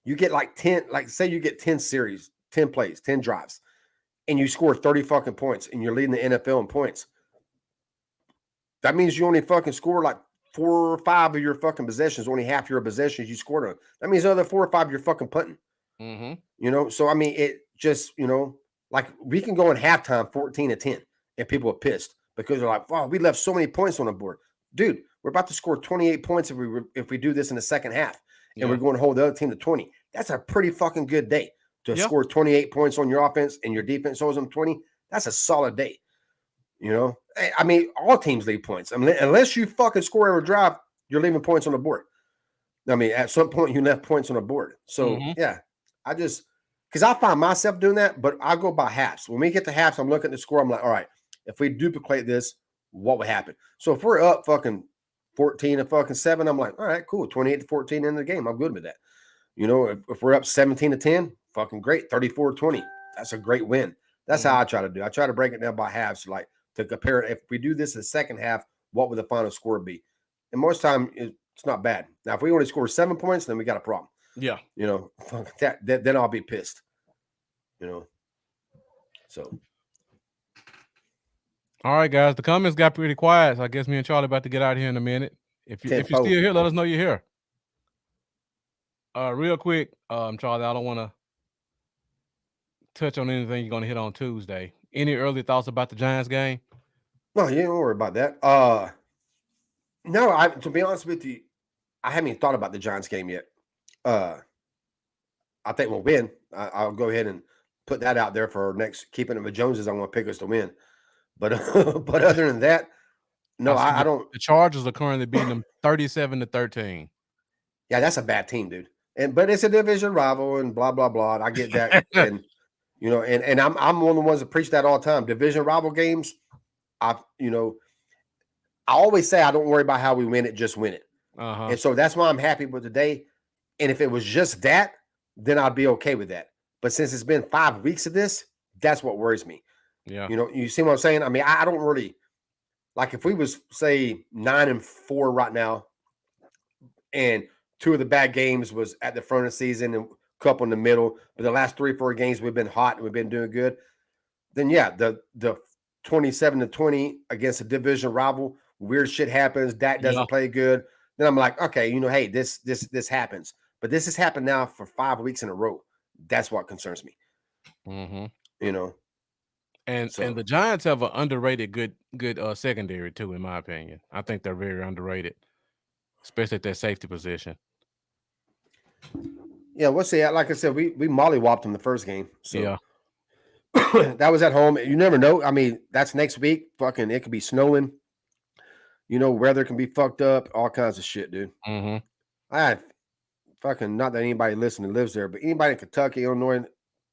you get like 10, like say you get 10 series, 10 plays, 10 drives, and you score 30 fucking points, and you're leading the NFL in points. That means you only fucking score like 4 or 5 of your fucking possessions, only half your possessions you scored on. That means the other 4 or 5 you're fucking punting. So I mean, it just, like we can go in halftime 14-10, and people are pissed because they're like, wow, we left so many points on the board. Dude, we're about to score 28 points if we do this in the second half, and we're going to hold the other team to 20. That's a pretty fucking good day to score 28 points on your offense and your defense holds them 20. That's a solid day. I mean, all teams leave points. I mean, unless you fucking score every drive, you're leaving points on the board. I mean, at some point you left points on the board. So yeah, because I find myself doing that, but I go by halves. When we get to halves, I'm looking at the score. I'm like, all right, if we duplicate this, what would happen? So if we're up fucking 14-7, I'm like, all right, cool. 28-14 in the game. I'm good with that. If we're up 17-10, fucking great. 34-20. That's a great win. That's how I try to do. I try to break it down by halves, like to compare it. If we do this in the second half, what would the final score be? And most time it's not bad. Now, if we only score 7 points, then we got a problem. Yeah. Then I'll be pissed. So. All right, guys. The comments got pretty quiet, so I guess me and Charlie about to get out of here in a minute. If you're still here, let us know you're here. Real quick, Charlie, I don't want to touch on anything you're going to hit on Tuesday. Any early thoughts about the Giants game? No, you don't worry about that. No, to be honest with you, I haven't even thought about the Giants game yet. I think we'll win. I'll go ahead and put that out there for our next keeping it with Joneses. I'm going to pick us to win. But other than that, no, I don't. The Chargers are currently beating them 37-13. Yeah, that's a bad team, dude. But it's a division rival and blah blah blah. And I get that, and I'm one of the ones that preach that all the time. Division rival games, I always say I don't worry about how we win it, just win it. And so that's why I'm happy with today. And if it was just that, then I'd be okay with that. But since it's been 5 weeks of this, that's what worries me. Yeah. You see what I'm saying? I mean, I don't really like if we was say 9-4 right now, and 2 of the bad games was at the front of the season and a couple in the middle, but the last 3-4 games we've been hot and we've been doing good, then yeah, the 27-20 against a division rival, weird shit happens, Dak doesn't play good. Then I'm like, okay, hey, this happens. But this has happened now for 5 weeks in a row. That's what concerns me. And the Giants have an underrated good secondary too, in my opinion. I think they're very underrated, especially at their safety position. Yeah, we'll see. Like I said, we mollywopped them the first game. So yeah. That was at home. You never know. I mean, that's next week. Fucking, it could be snowing. Weather can be fucked up. All kinds of shit, dude. I fucking, not that anybody listening lives there, but anybody in Kentucky, Illinois,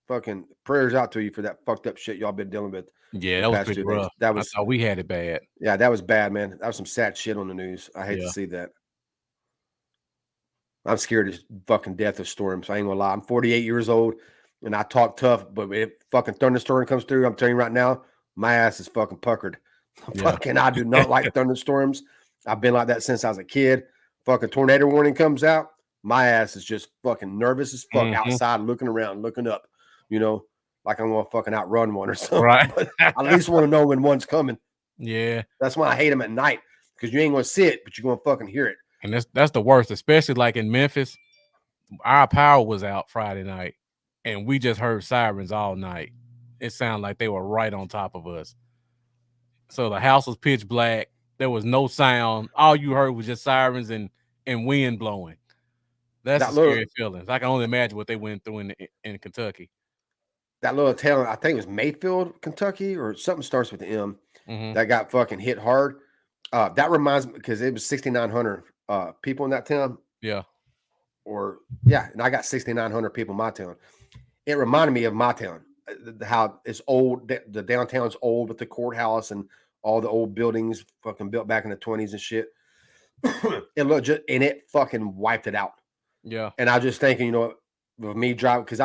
fucking prayers out to you for that fucked up shit y'all been dealing with. Yeah, that was pretty rough. I thought we had it bad. Yeah, that was bad, man. That was some sad shit on the news. I hate to see that. I'm scared of fucking death of storms. I ain't gonna lie. I'm 48 years old and I talk tough, but if fucking thunderstorm comes through, I'm telling you right now, my ass is fucking puckered. Fucking, I do not like thunderstorms. I've been like that since I was a kid. Fucking tornado warning comes out, my ass is just fucking nervous as fuck outside, looking around, looking up, like I'm gonna fucking outrun one or something. Right. But I at least want to know when one's coming. Yeah. That's why I hate them at night, because you ain't gonna see it, but you're gonna fucking hear it. And that's the worst, especially like in Memphis. Our power was out Friday night, and we just heard sirens all night. It sounded like they were right on top of us. So the house was pitch black. There was no sound. All you heard was just sirens and wind blowing. That's a scary feeling. I can only imagine what they went through in Kentucky. That little town, I think it was Mayfield, Kentucky, or something starts with the M, that got fucking hit hard. That reminds me, because it was 6,900 people in that town. Yeah. And I got 6,900 people in my town. It reminded me of my town, how it's old. The downtown's old with the courthouse and all the old buildings fucking built back in the 20s and shit. It looked just, and it fucking wiped it out. Yeah. And I was just thinking, with me driving, because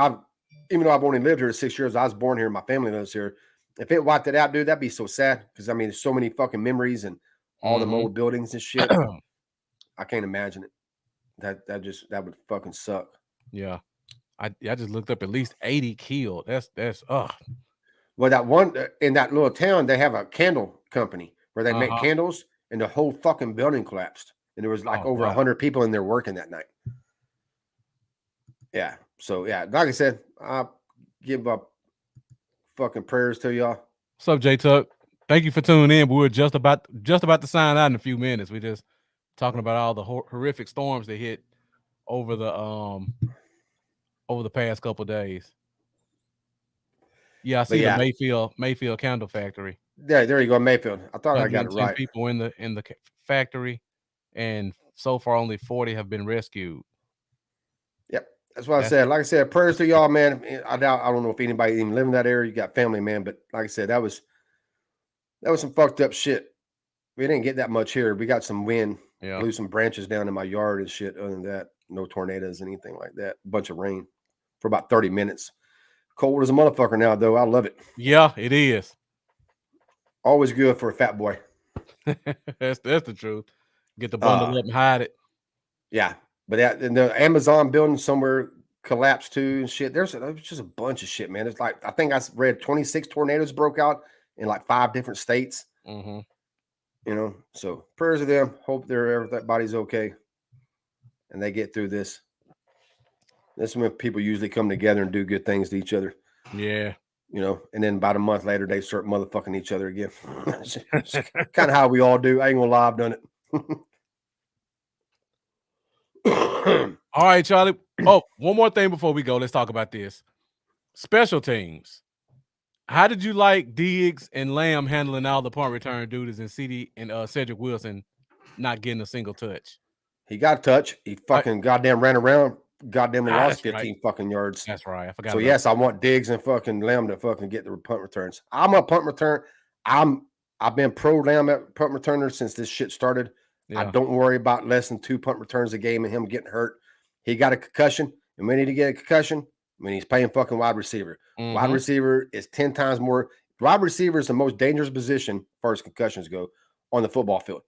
even though I've only lived here 6 years, I was born here, my family lives here. If it wiped it out, dude, that'd be so sad. Because I mean, there's so many fucking memories and all the old buildings and shit. I can't imagine it. That would fucking suck. Yeah. I just looked up, at least 80 killed. That's Well, that one in that little town, they have a candle company where they make candles, and the whole fucking building collapsed. And there was like over 100 people in there working that night. Yeah. So yeah, like I said, I give up fucking prayers to y'all. What's up, J Tuck? Thank you for tuning in. We're just about to sign out in a few minutes. We just talking about all the horrific storms that hit over the past couple of days. Yeah, I see the Mayfield candle factory. Yeah, there you go, Mayfield. I thought I got it right. People in the factory, and so far only 40 have been rescued. Yep, that's what I said. Like I said, prayers to y'all, man. I don't know if anybody even live in that area. You got family, man, but like I said, that was some fucked up shit. We didn't get that much here. We got some wind, blew some branches down in my yard and shit. Other than that, no tornadoes, anything like that. A bunch of rain for about 30 minutes. Cold as a motherfucker now, though. I love it. Yeah, it is. Always good for a fat boy. That's the truth. Get the bundle up and hide it. Yeah, but the Amazon building somewhere collapsed too and shit. There's just a bunch of shit, man. It's like, I think I read 26 tornadoes broke out in like 5 different states. So prayers to them. Hope everybody's okay and they get through this. This is when people usually come together and do good things to each other. Yeah. And then about a month later, they start motherfucking each other again. Kind of how we all do. I ain't gonna lie, I've done it. All right, Charlie. Oh, one more thing before we go. Let's talk about this. Special teams. How did you like Diggs and Lamb handling all the punt return duties and CD and Cedric Wilson not getting a single touch? He got a touch. He fucking goddamn ran around. Goddamn lost 15 fucking yards. That's right. I forgot. So yes, I want Diggs and fucking Lamb to fucking get the punt returns. I'm a punt return. I've been pro Lamb at punt returner since this shit started. Yeah. I don't worry about less than 2 punt returns a game and him getting hurt. He got a concussion, and we need to get a concussion when he's playing fucking wide receiver. Wide receiver is 10 times more. Wide receiver is the most dangerous position as far as concussions go. on the football field.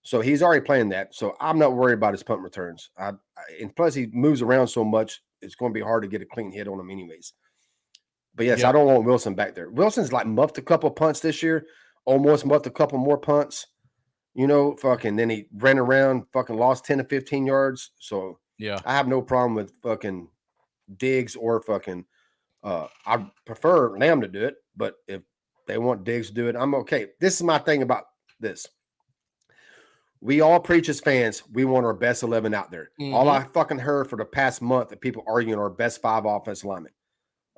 So he's already playing that. So I'm not worried about his punt returns. And plus he moves around so much, it's going to be hard to get a clean hit on him anyways. But yes, I don't want Wilson back there. Wilson's like muffed a couple punts this year, almost muffed a couple more punts. Then he ran around, fucking lost 10 to 15 yards. So yeah, I have no problem with fucking Diggs or fucking I prefer Lamb to do it, but if they want Diggs to do it, I'm okay. This is my thing about this. We all preach as fans, we want our best 11 out there. Mm-hmm. All I fucking heard for the past month of people arguing our best 5 offensive linemen.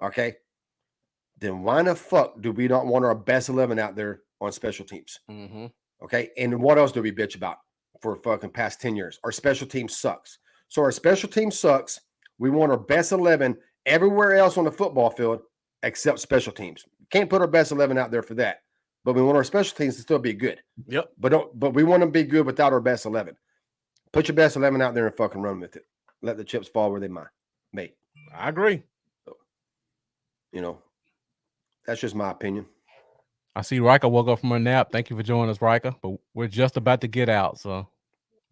Okay? Then why the fuck do we not want our best 11 out there on special teams? Mm-hmm. Okay? And what else do we bitch about for fucking past 10 years? Our special team sucks. So our special team sucks. We want our best 11 everywhere else on the football field except special teams. Can't put our best 11 out there for that. But we want our special teams to still be good. Yep. But we want them to be good without our best 11. Put your best 11 out there and fucking run with it. Let the chips fall where they may. I agree. So, that's just my opinion. I see Rika woke up from her nap. Thank you for joining us, Rika. But we're just about to get out, so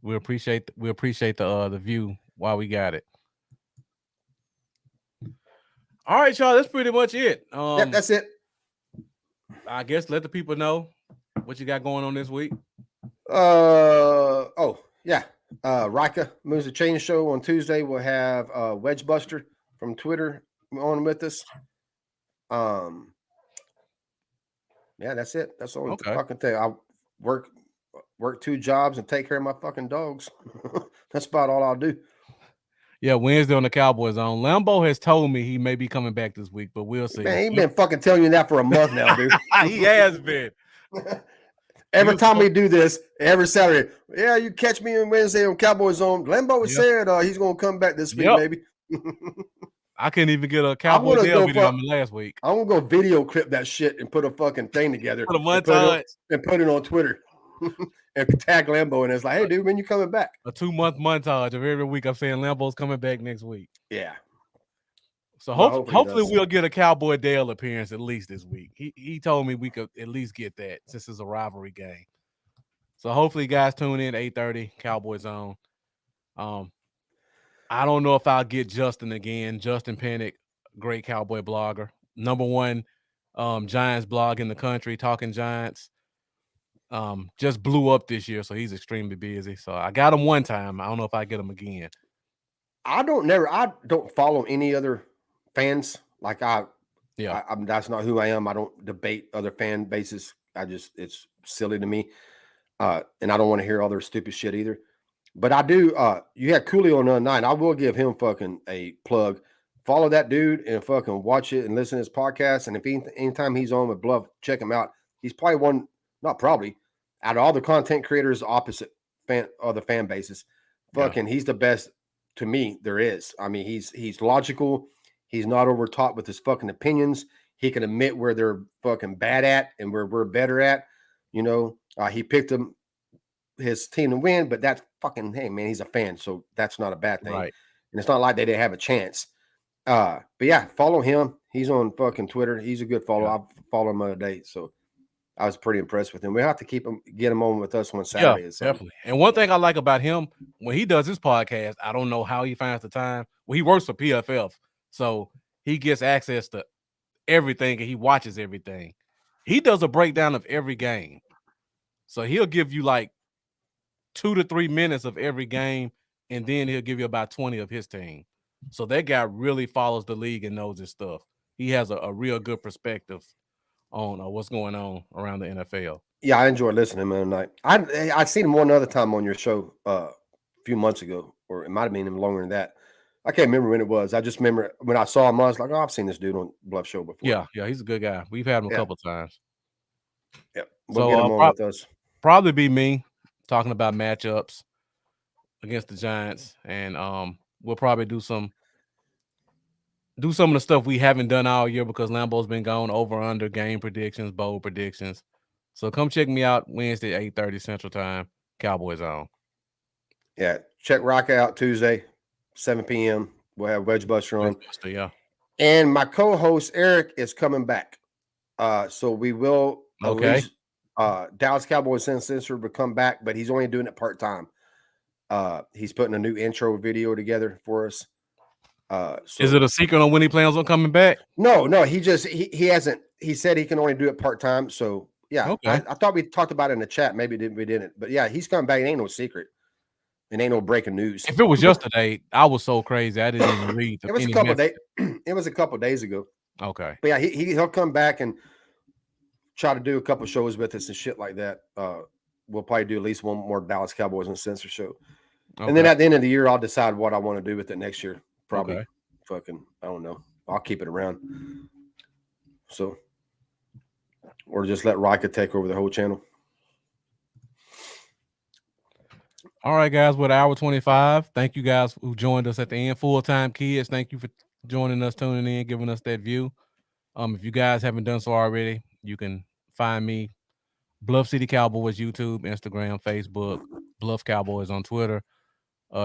we appreciate the view while we got it. All right, y'all. That's pretty much it. Yep, that's it. I guess let the people know what you got going on this week. Rika Moves the Chain Show on Tuesday. We'll have Wedge Buster from Twitter on with us. That's it. That's the only fucking thing. I work 2 jobs and take care of my fucking dogs. That's about all I'll do. Yeah, Wednesday on the Cowboys Zone. Lambo has told me he may be coming back this week, but we'll see. Man, he's been fucking telling you that for a month now, dude. He has been. Every time we do this, every Saturday, you catch me on Wednesday on Cowboys Zone. Lambo said he's going to come back this week, maybe. I couldn't even get a Cowboys video on me last week. I'm going to go video clip that shit and put a fucking thing together. Put a montage. And put it on Twitter. And tag Lambo, and it's like, hey, dude, when you coming back? A 2-month montage of every week I'm saying Lambo's coming back next week. Yeah. So hopefully we'll get a Cowboy Dale appearance at least this week. He told me we could at least get that since it's a rivalry game. So hopefully guys tune in 8:30 Cowboy Zone. I don't know if I'll get Justin again. Justin Pennick, great Cowboy blogger, #1 Giants blog in the country, Talking Giants. Just blew up this year, so he's extremely busy. So I got him one time. I don't know if I get him again. I don't follow any other fans. Like I'm that's not who I am. I don't debate other fan bases. It's silly to me. And I don't want to hear other stupid shit either. But I do. You had Coolio on the other night. I will give him fucking a plug. Follow that dude and fucking watch it and listen to his podcast. And if anytime he's on with Bluff, check him out. He's probably not probably, out of all the content creators opposite other fan bases, he's the best to me there is. I mean, he's logical. He's not overtaught with his fucking opinions. He can admit where they're fucking bad at and where we're better at. He picked his team to win, but that's fucking, hey man, he's a fan, so that's not a bad thing. Right. And it's not like they didn't have a chance. But yeah, follow him. He's on fucking Twitter. He's a good follow. I followed him the other day, so I was pretty impressed with him. We have to get him on with us on Saturday. Yeah, definitely. And one thing I like about him, when he does his podcast, I don't know how he finds the time. Well, he works for PFF, so he gets access to everything and he watches everything. He does a breakdown of every game. So he'll give you like 2 to 3 minutes of every game, and then he'll give you about 20 of his team. So that guy really follows the league and knows his stuff. He has a real good perspective on what's going on around the NFL. Yeah, I enjoyed listening to him tonight. I seen him one other time on your show a few months ago, or it might have been even longer than that. I can't remember when it was. I just remember when I saw him, I was like, I've seen this dude on Bluff Show before. Yeah, he's a good guy. We've had him a couple times. Yeah, we'll get him on with us. Probably be me talking about matchups against the Giants, and we'll probably do some of the stuff we haven't done all year because Lambo's been gone, over under game predictions, bold predictions. So come check me out Wednesday, 8:30 Central Time, Cowboys Zone. Yeah, check Rocket out Tuesday, 7 p.m. We'll have Wedge Buster on. Yeah. And my co-host Eric is coming back. So we will Dallas Cowboys Uncensored will come back, but he's only doing it part-time. He's putting a new intro video together for us. Is it a secret on when he plans on coming back? No, he hasn't. He said he can only do it part-time. So yeah, okay. I thought we talked about it in the chat. Maybe we didn't, but yeah, he's coming back. It ain't no secret. It ain't no breaking news. If it was yesterday, I was so crazy I didn't even read. It was a couple days. It was a couple days ago. Okay, but yeah, he'll come back and try to do a couple shows with us and shit like that. We'll probably do at least one more Dallas Cowboys Uncensored show, and then at the end of the year, I'll decide what I want to do with it next year. Probably fucking, I don't know. I'll keep it around. So, or just let Rika take over the whole channel. All right, guys, with hour 25. Thank you guys who joined us at the end. Full-time kids, thank you for joining us, tuning in, giving us that view. If you guys haven't done so already, you can find me, Bluff City Cowboys, YouTube, Instagram, Facebook, Bluff Cowboys on Twitter.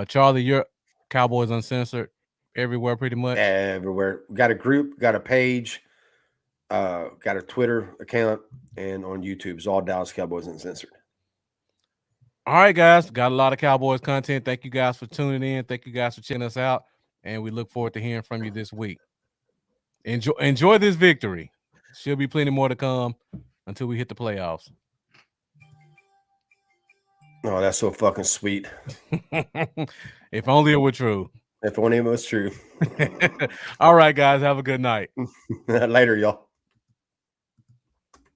Charlie, you're Cowboys Uncensored everywhere pretty much? Everywhere. Got a group, got a page, got a Twitter account, and on YouTube. It's all Dallas Cowboys Uncensored. All right, guys. Got a lot of Cowboys content. Thank you guys for tuning in. Thank you guys for checking us out. And we look forward to hearing from you this week. Enjoy this victory. Should be plenty more to come until we hit the playoffs. Oh, that's so fucking sweet. If only it were true. If only it was true. All right, guys. Have a good night. Later, y'all.